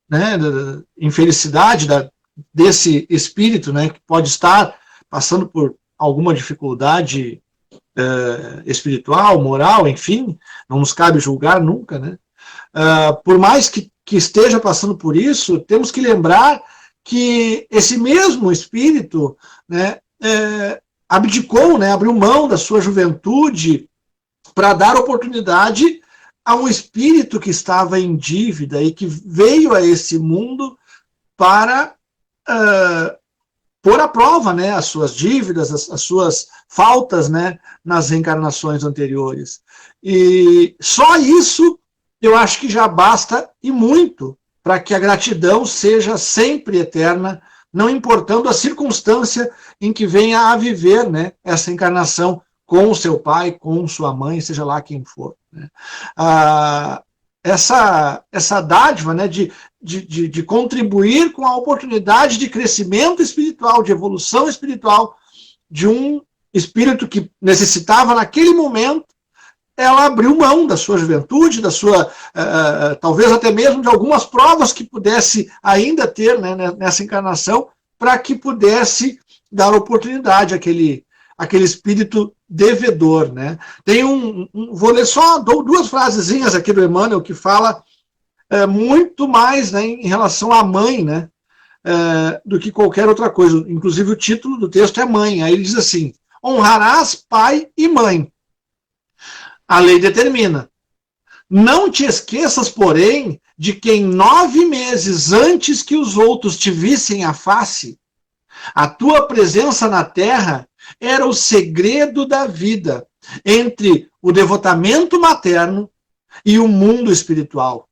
né, da infelicidade desse espírito, né, que pode estar passando por alguma dificuldade espiritual, moral, enfim, não nos cabe julgar nunca, né? Por mais que esteja passando por isso, temos que lembrar que esse mesmo espírito, né, abdicou, né, abriu mão da sua juventude para dar oportunidade a um espírito que estava em dívida e que veio a esse mundo para pôr à prova, né, as suas dívidas, as suas faltas, né, nas reencarnações anteriores. E só isso eu acho que já basta e muito para que a gratidão seja sempre eterna, não importando a circunstância em que venha a viver, né, essa encarnação com o seu pai, com sua mãe, seja lá quem for. Né? Essa dádiva, né, de contribuir com a oportunidade de crescimento espiritual, de evolução espiritual de um espírito que necessitava naquele momento, ela abriu mão da sua juventude, da sua, talvez até mesmo de algumas provas que pudesse ainda ter, né, nessa encarnação, para que pudesse dar oportunidade àquele espírito devedor, né? Tem vou ler só duas frasezinhas aqui do Emmanuel que fala muito mais, né, em relação à mãe, né, do que qualquer outra coisa. Inclusive o título do texto é Mãe. Aí ele diz assim: honrarás pai e mãe. A lei determina. Não te esqueças, porém, de que em 9 meses antes que os outros te vissem a face, a tua presença na terra era o segredo da vida entre o devotamento materno e o mundo espiritual.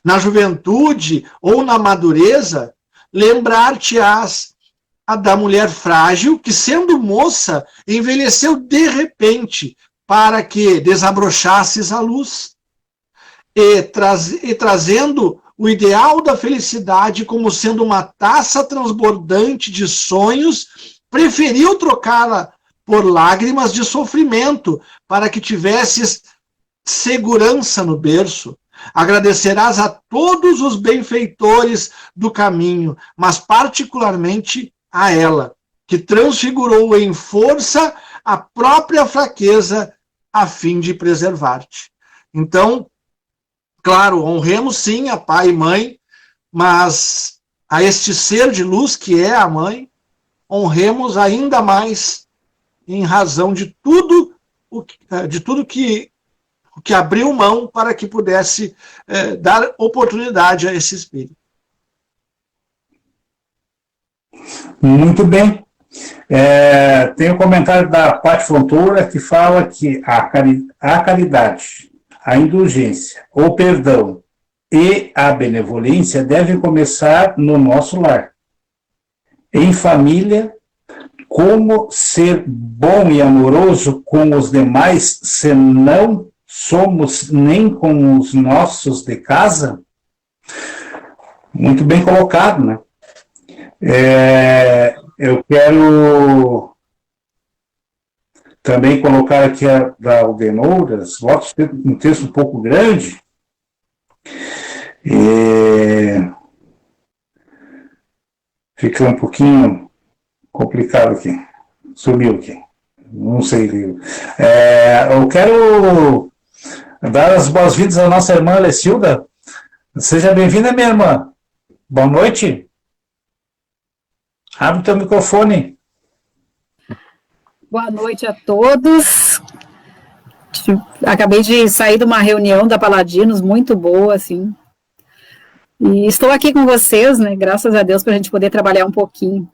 na juventude ou na madureza, lembrar-te-ás da mulher frágil que, sendo moça, envelheceu de repente para que desabrocasses a luz e trazendo o ideal da felicidade como sendo uma taça transbordante de sonhos, preferiu trocá-la por lágrimas de sofrimento para que tivesses segurança no berço. Agradecerás a todos os benfeitores do caminho, mas particularmente a ela, que transfigurou em força a própria fraqueza a fim de preservar-te. Então, claro, honremos sim a pai e mãe, mas a este ser de luz que é a mãe, honremos ainda mais em razão de tudo que abriu mão para que pudesse dar oportunidade a esse espírito. Muito bem. Tem um comentário da Paty Fontoura que fala que a caridade, a indulgência, o perdão e a benevolência devem começar no nosso lar, em família. Como ser bom e amoroso com os demais se não somos nem com os nossos de casa? Muito bem colocado, né? Eu quero também colocar aqui a da Aldenouras, um texto um pouco grande, fica um pouquinho complicado aqui, sumiu aqui, não sei. Eu quero dar as boas-vindas à nossa irmã Lecilda. Seja bem-vinda, minha irmã. Boa noite. Abre o teu microfone. Boa noite a todos. Acabei de sair de uma reunião da Paladinos, muito boa, assim. E estou aqui com vocês, né, graças a Deus, para a gente poder trabalhar um pouquinho.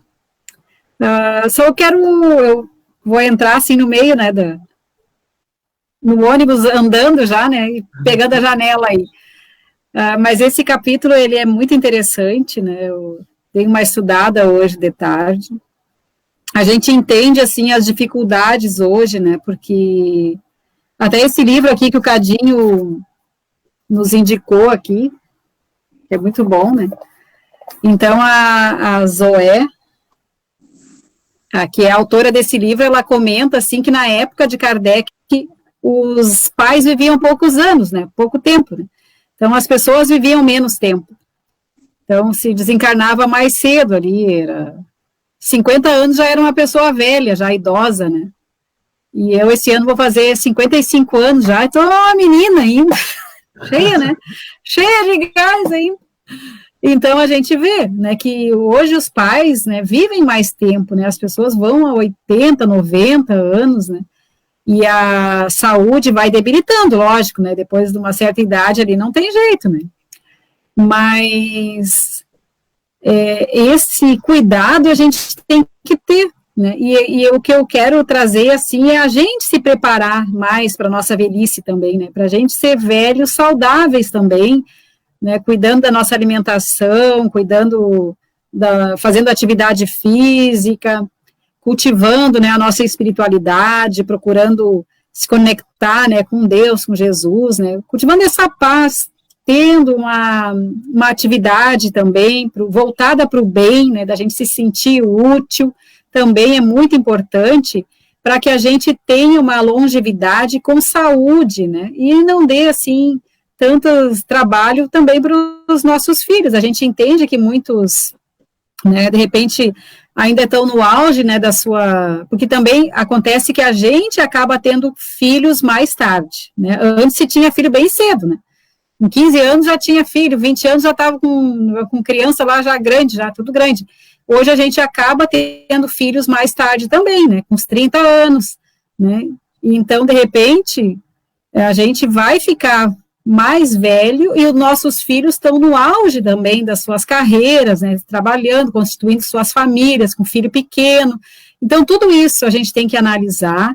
Eu vou entrar assim no meio, né, no ônibus andando já, né, e pegando a janela aí. Mas esse capítulo, ele é muito interessante, né, eu dei uma estudada hoje de tarde. A gente entende, assim, as dificuldades hoje, né, porque até esse livro aqui que o Cadinho nos indicou aqui, que é muito bom, né, então a Zoé, que é a autora desse livro, ela comenta, assim, que na época de Kardec, os pais viviam poucos anos, né, pouco tempo, né, então as pessoas viviam menos tempo. Então, se desencarnava mais cedo ali, 50 anos já era uma pessoa velha, já idosa, né? E eu, esse ano, vou fazer 55 anos já, então uma menina ainda, cheia, né? Cheia de gás ainda. Então, a gente vê, né, que hoje os pais, né, vivem mais tempo, né? As pessoas vão a 80, 90 anos, né? E a saúde vai debilitando, lógico, né? Depois de uma certa idade ali, não tem jeito, né? Mas esse cuidado a gente tem que ter, né? E o que eu quero trazer, assim, é a gente se preparar mais para a nossa velhice também, né? Para a gente ser velhos saudáveis também, né? Cuidando da nossa alimentação, fazendo atividade física, cultivando, né, a nossa espiritualidade, procurando se conectar, né, com Deus, com Jesus, né? Cultivando essa paz, tendo uma atividade também voltada para o bem, né, da gente se sentir útil, também é muito importante para que a gente tenha uma longevidade com saúde, né, e não dê, assim, tanto trabalho também para os nossos filhos. A gente entende que muitos, né, de repente, ainda estão no auge, né, porque também acontece que a gente acaba tendo filhos mais tarde, né, antes se tinha filho bem cedo, né, com 15 anos já tinha filho, 20 anos já estava com criança lá já grande, já tudo grande. Hoje a gente acaba tendo filhos mais tarde também, né, com uns 30 anos, né, e então, de repente, a gente vai ficar mais velho e os nossos filhos estão no auge também das suas carreiras, né, trabalhando, constituindo suas famílias, com filho pequeno. Então, tudo isso a gente tem que analisar.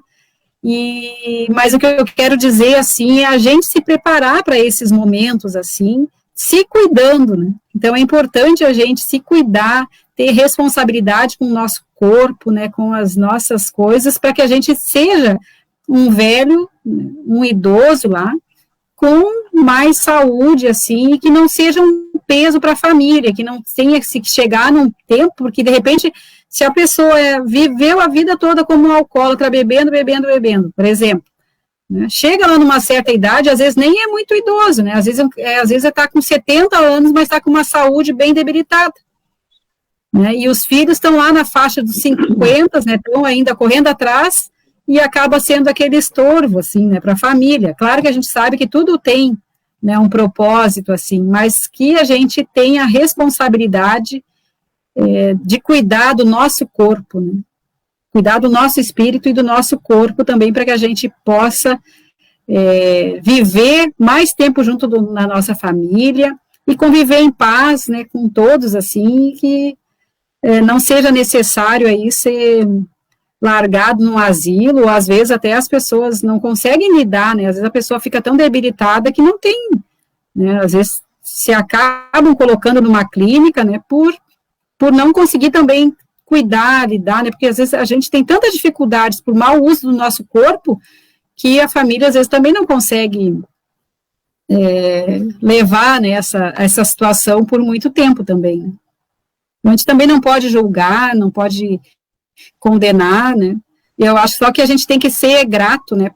Mas o que eu quero dizer, assim, é a gente se preparar para esses momentos, assim, se cuidando, né? Então é importante a gente se cuidar, ter responsabilidade com o nosso corpo, né, com as nossas coisas, para que a gente seja um velho, um idoso lá, com mais saúde, assim, e que não seja um peso para a família, que não tenha que chegar num tempo, porque de repente, se a pessoa viveu a vida toda como um alcoólatra, bebendo, por exemplo, né, chega lá numa certa idade, às vezes nem é muito idoso, né, às vezes está com 70 anos, mas está com uma saúde bem debilitada, né, e os filhos estão lá na faixa dos 50, né, estão ainda correndo atrás, e acaba sendo aquele estorvo, assim, né, para a família. Claro que a gente sabe que tudo tem, né, um propósito, assim, mas que a gente tenha a responsabilidade de cuidar do nosso corpo, né, cuidar do nosso espírito e do nosso corpo também, para que a gente possa viver mais tempo junto na nossa família e conviver em paz, né, com todos, assim, que não seja necessário aí ser largado num asilo, ou às vezes até as pessoas não conseguem lidar, né, às vezes a pessoa fica tão debilitada que não tem, né, às vezes se acabam colocando numa clínica, né, por não conseguir também cuidar, lidar, né, porque às vezes a gente tem tantas dificuldades por mau uso do nosso corpo, que a família às vezes também não consegue levar, né, essa situação por muito tempo também, né. A gente também não pode julgar, não pode condenar, né, e eu acho só que a gente tem que ser grato, né,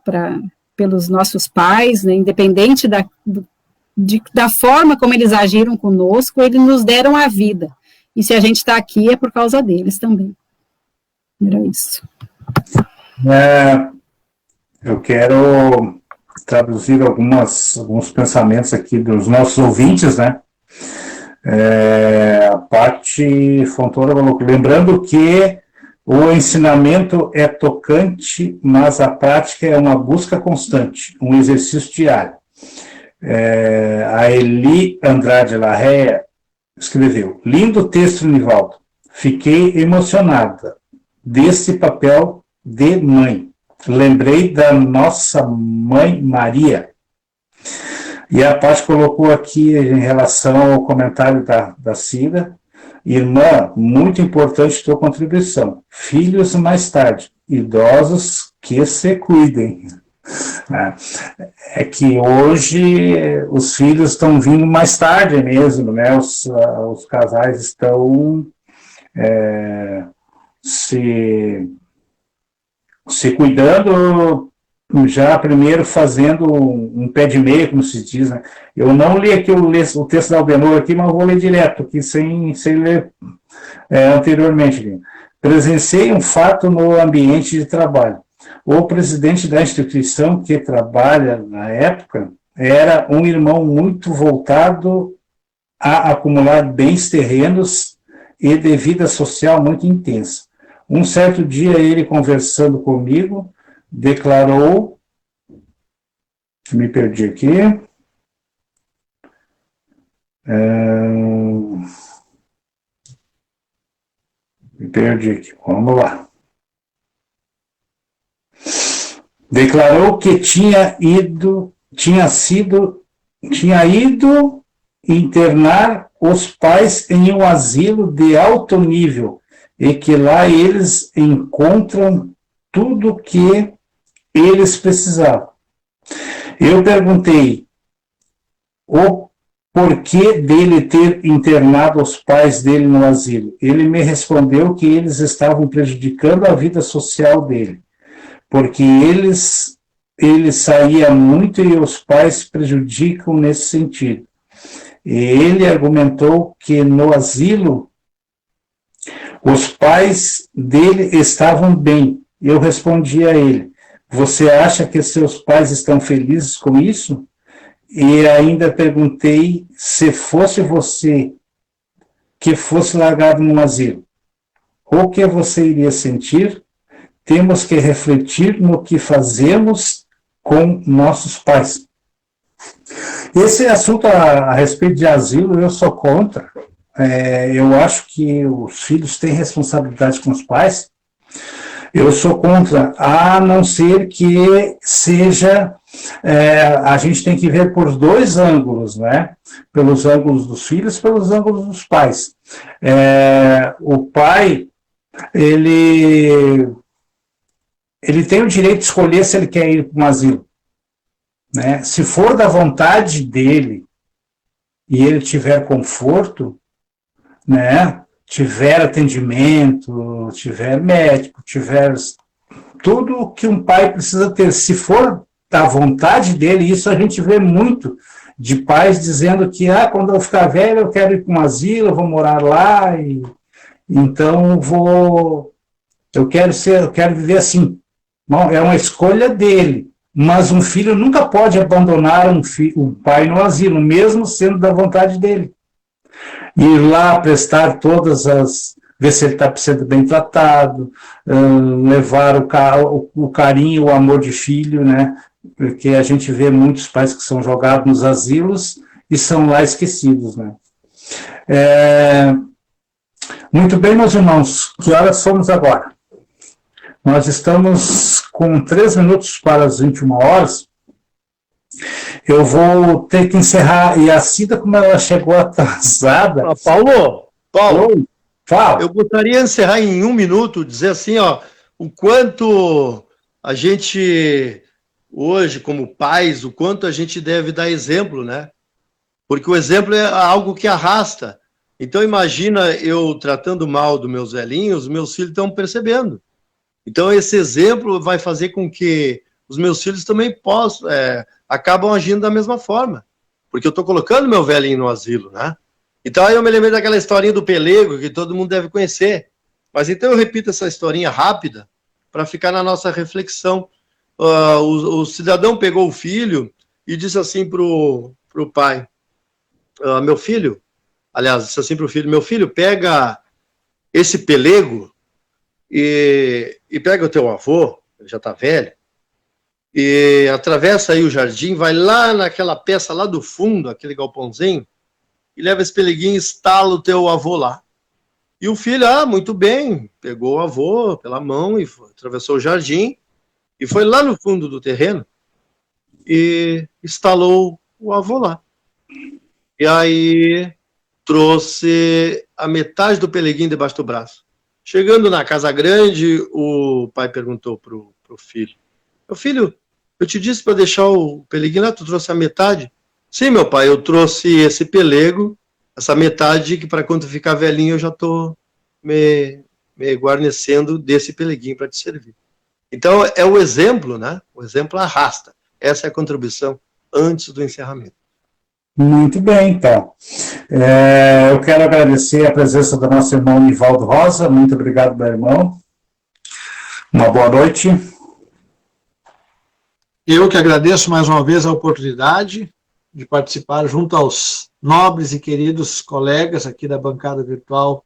pelos nossos pais, né, independente da forma como eles agiram conosco, eles nos deram a vida, e se a gente está aqui é por causa deles também. Era isso. Eu quero traduzir alguns pensamentos aqui dos nossos ouvintes, né. A Paty Fontoura falou, lembrando que o ensinamento é tocante, mas a prática é uma busca constante, um exercício diário. A Eli Andrade Larrea escreveu, lindo texto, Nivaldo, fiquei emocionada desse papel de mãe. Lembrei da nossa mãe Maria. E a Paty colocou aqui em relação ao comentário da Cida, irmã, muito importante tua contribuição. Filhos mais tarde, idosos que se cuidem. É que hoje os filhos estão vindo mais tarde mesmo, né? Os casais estão se cuidando, já primeiro fazendo um pé de meia, como se diz, né? Eu não li aqui o texto da Albenor aqui, mas eu vou ler direto, aqui sem ler anteriormente. Presenciei um fato no ambiente de trabalho. O presidente da instituição que trabalha na época era um irmão muito voltado a acumular bens terrenos e de vida social muito intensa. Um certo dia ele conversando comigo, declarou, me perdi aqui, vamos lá. Declarou que tinha ido internar os pais em um asilo de alto nível e que lá eles encontram tudo que eles precisavam. Eu perguntei o porquê dele ter internado os pais dele no asilo. Ele me respondeu que eles estavam prejudicando a vida social dele, porque ele saía muito e os pais prejudicam nesse sentido. E ele argumentou que no asilo os pais dele estavam bem. Eu respondi a ele, você acha que seus pais estão felizes com isso? E ainda perguntei se fosse você que fosse largado num asilo, o que você iria sentir? Temos que refletir no que fazemos com nossos pais. Esse assunto a respeito de asilo, eu sou contra. Eu acho que os filhos têm responsabilidade com os pais. Eu sou contra, a não ser que seja, a gente tem que ver por dois ângulos, né? Pelos ângulos dos filhos, pelos ângulos dos pais. O pai, ele tem o direito de escolher se ele quer ir para um asilo, né? Se for da vontade dele e ele tiver conforto, né? Tiver atendimento, tiver médico, tiver tudo que um pai precisa ter, se for da vontade dele, isso a gente vê muito de pais dizendo que quando eu ficar velho eu quero ir para um asilo, eu vou morar lá, e então eu quero viver assim. Bom, é uma escolha dele, mas um filho nunca pode abandonar um pai no asilo, mesmo sendo da vontade dele. Ir lá prestar ver se ele está sendo bem tratado, levar o carinho, o amor de filho, né? Porque a gente vê muitos pais que são jogados nos asilos e são lá esquecidos, né? Muito bem, meus irmãos, que horas somos agora? Nós estamos com 3 minutos para as 21 horas. Eu vou ter que encerrar, e a Cida, como ela chegou atrasada... Paulo, Oi, fala. eu gostaria de encerrar em 1 minuto, dizer assim, o quanto a gente, hoje, como pais, o quanto a gente deve dar exemplo, né? Porque o exemplo é algo que arrasta. Então, imagina eu tratando mal dos meus velhinhos, os meus filhos estão percebendo. Então, esse exemplo vai fazer com que os meus filhos também acabam agindo da mesma forma, porque eu estou colocando meu velhinho no asilo, né? Então aí eu me lembrei daquela historinha do pelego, que todo mundo deve conhecer, mas então eu repito essa historinha rápida, para ficar na nossa reflexão. O cidadão pegou o filho e disse assim pro pai, meu filho, aliás, disse assim pro filho, meu filho, pega esse pelego e pega o teu avô, ele já está velho, e atravessa aí o jardim, vai lá naquela peça lá do fundo, aquele galpãozinho, e leva esse peleguinho e instala o teu avô lá. E o filho, muito bem, pegou o avô pela mão e atravessou o jardim, e foi lá no fundo do terreno, e instalou o avô lá. E aí trouxe a metade do peleguinho debaixo do braço. Chegando na casa grande, o pai perguntou pro filho, meu filho, eu te disse para deixar o peleguinho lá, tu trouxe a metade? Sim, meu pai, eu trouxe esse pelego, essa metade, que para quando ficar velhinho eu já estou me guarnecendo desse peleguinho para te servir. Então, é o exemplo, né? O exemplo arrasta. Essa é a contribuição antes do encerramento. Muito bem, então. Eu quero agradecer a presença do nosso irmão Nivaldo Rosa. Muito obrigado, meu irmão. Uma boa noite. Eu que agradeço mais uma vez a oportunidade de participar junto aos nobres e queridos colegas aqui da bancada virtual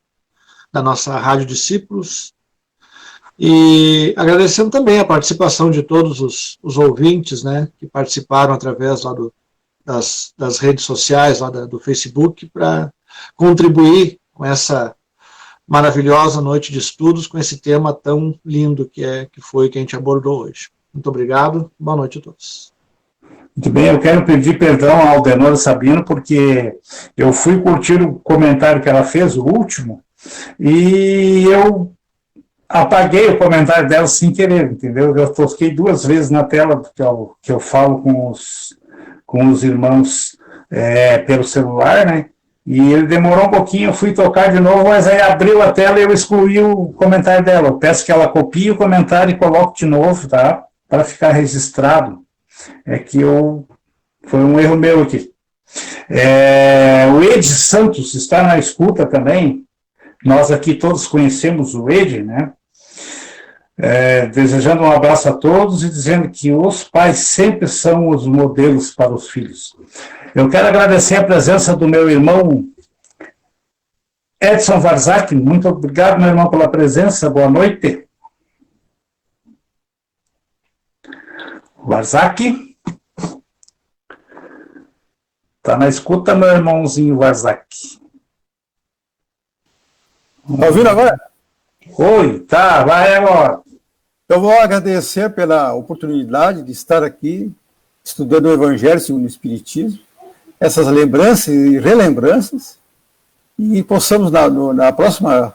da nossa Rádio Discípulos, e agradecendo também a participação de todos os ouvintes, né, que participaram através lá das redes sociais, lá do Facebook, para contribuir com essa maravilhosa noite de estudos, com esse tema tão lindo que foi que a gente abordou hoje. Muito obrigado, boa noite a todos. Muito bem, eu quero pedir perdão ao Aldenora Sabino, porque eu fui curtir o comentário que ela fez, o último, e eu apaguei o comentário dela sem querer, entendeu? Eu toquei 2 vezes na tela, que eu falo com os irmãos pelo celular, né? E ele demorou um pouquinho, eu fui tocar de novo, mas aí abriu a tela e eu excluí o comentário dela. Eu peço que ela copie o comentário e coloque de novo, tá? Para ficar registrado. Foi um erro meu aqui. O Ed Santos está na escuta também. Nós aqui todos conhecemos o Ed, né? Desejando um abraço a todos e dizendo que os pais sempre são os modelos para os filhos. Eu quero agradecer a presença do meu irmão Edson Varzak. Muito obrigado, meu irmão, pela presença. Boa noite. Varzak. Está na escuta, meu irmãozinho Varzak. Está ouvindo agora? Oi, tá, vai agora. Eu vou agradecer pela oportunidade de estar aqui estudando o Evangelho segundo o Espiritismo, essas lembranças e relembranças, e possamos na próxima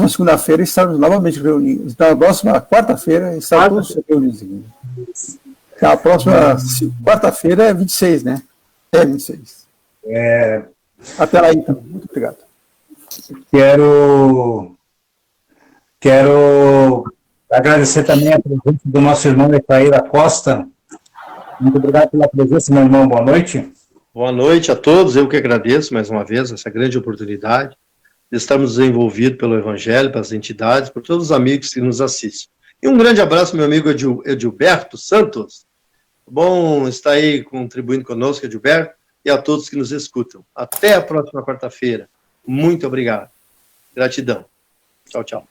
segunda-feira estarmos novamente reunidos. Na próxima quarta-feira estarmos reunidos aqui. A próxima quarta-feira é 26, né? É 26. Até lá, então. Muito obrigado. Quero agradecer também a presença do nosso irmão Efraim da Costa. Muito obrigado pela presença, meu irmão. Boa noite. Boa noite a todos. Eu que agradeço mais uma vez essa grande oportunidade de estarmos envolvidos pelo Evangelho, pelas entidades, por todos os amigos que nos assistem. E um grande abraço, meu amigo Edilberto Santos. Bom estar aí contribuindo conosco, Edilberto, e a todos que nos escutam. Até a próxima quarta-feira. Muito obrigado. Gratidão. Tchau, tchau.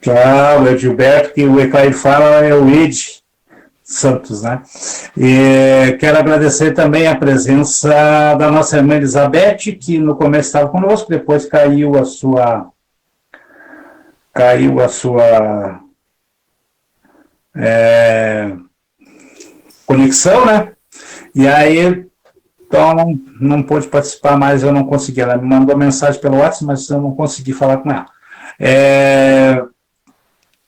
Tchau, Edilberto, que o Efraim fala é o Ed Santos, né? E quero agradecer também a presença da nossa irmã Elizabeth, que no começo estava conosco, depois caiu a sua conexão, né? E aí, então, não pôde participar mais, eu não consegui. Ela me mandou mensagem pelo WhatsApp, mas eu não consegui falar com ela.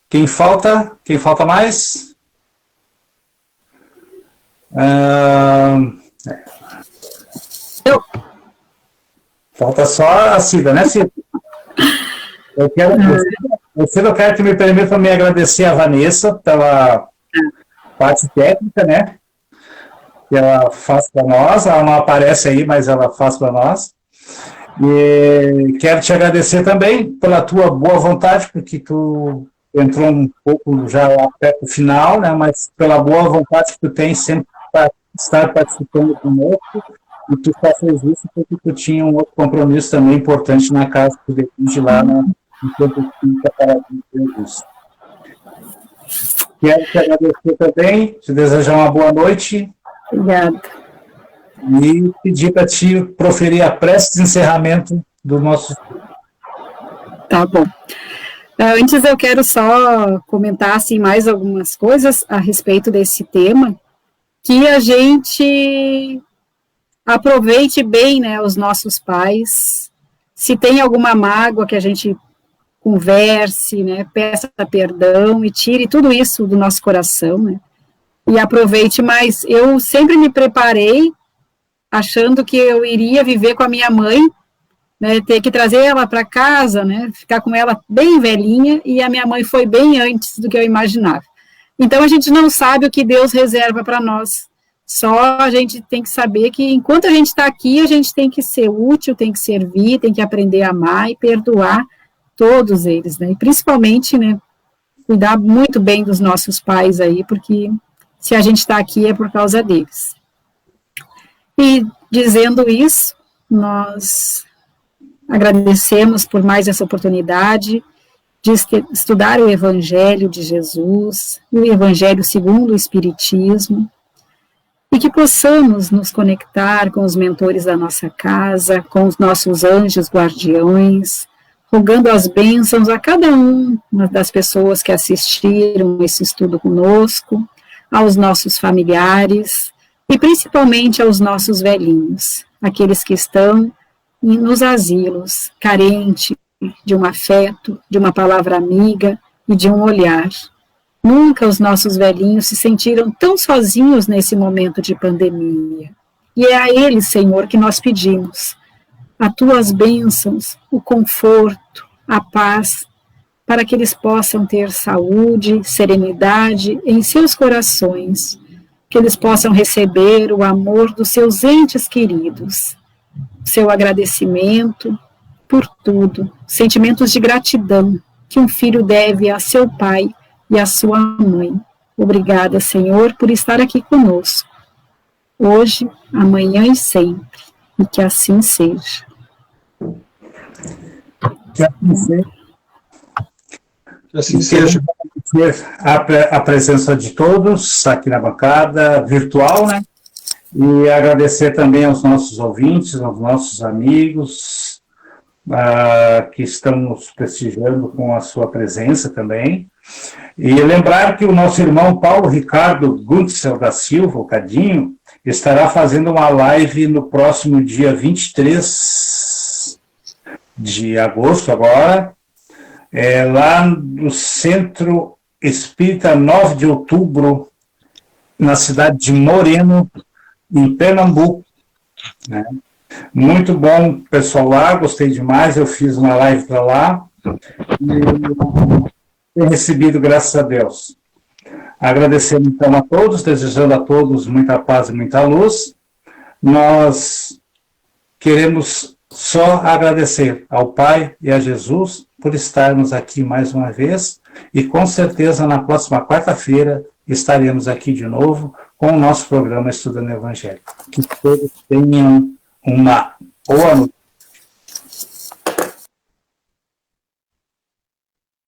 Quem falta mais? Falta só a Cida, né, Cida? Eu quero que me permita me agradecer a Vanessa pela parte técnica, né? Que ela faz para nós. Ela não aparece aí, mas ela faz para nós. E quero te agradecer também pela tua boa vontade, porque tu entrou um pouco já lá perto do final, né? Mas pela boa vontade que tu tem sempre para estar participando conosco. E tu só fez isso porque tu tinha um outro compromisso também importante na casa que tu defende lá no Campo Quinta para Jesus. Quero te agradecer também, te desejar uma boa noite. Obrigada. E pedir para ti proferir a prece de encerramento do nosso... Tá bom. Antes eu quero só comentar assim, mais algumas coisas a respeito desse tema, que a gente aproveite bem, né, os nossos pais. Se tem alguma mágoa, que a gente converse, né, peça perdão e tire tudo isso do nosso coração, né, e aproveite mais. Eu sempre me preparei achando que eu iria viver com a minha mãe, né, ter que trazer ela para casa, né, ficar com ela bem velhinha, e a minha mãe foi bem antes do que eu imaginava. Então a gente não sabe o que Deus reserva para nós. Só a gente tem que saber que enquanto a gente está aqui, a gente tem que ser útil, tem que servir, tem que aprender a amar e perdoar todos eles, né? E principalmente, né, cuidar muito bem dos nossos pais aí, porque se a gente está aqui é por causa deles. E dizendo isso, nós agradecemos por mais essa oportunidade de estudar o Evangelho de Jesus, o Evangelho segundo o Espiritismo, e que possamos nos conectar com os mentores da nossa casa, com os nossos anjos guardiões, rogando as bênçãos a cada uma das pessoas que assistiram esse estudo conosco, aos nossos familiares e principalmente aos nossos velhinhos, aqueles que estão nos asilos, carentes de um afeto, de uma palavra amiga e de um olhar. Nunca os nossos velhinhos se sentiram tão sozinhos nesse momento de pandemia. E é a eles, Senhor, que nós pedimos as tuas bênçãos, o conforto, a paz, para que eles possam ter saúde, serenidade em seus corações, que eles possam receber o amor dos seus entes queridos, seu agradecimento por tudo, sentimentos de gratidão que um filho deve a seu pai e a sua mãe. Obrigada, Senhor, por estar aqui conosco, hoje, amanhã e sempre, e que assim seja. Que assim seja. Que assim seja. A presença de todos aqui na bancada virtual, né? E agradecer também aos nossos ouvintes, aos nossos amigos, que estão nos prestigiando com a sua presença também. E lembrar que o nosso irmão Paulo Ricardo Guntzel da Silva, o Cadinho, estará fazendo uma live no próximo dia 23 de agosto agora, lá no Centro Espírita 9 de Outubro, na cidade de Moreno, em Pernambuco, né? Muito bom, pessoal lá, gostei demais, eu fiz uma live para lá, e tenho recebido, graças a Deus. Agradecendo então a todos, desejando a todos muita paz e muita luz. Nós queremos só agradecer ao Pai e a Jesus por estarmos aqui mais uma vez, e com certeza na próxima quarta-feira estaremos aqui de novo com o nosso programa Estudando o Evangelho. Que todos tenham uma boa noite.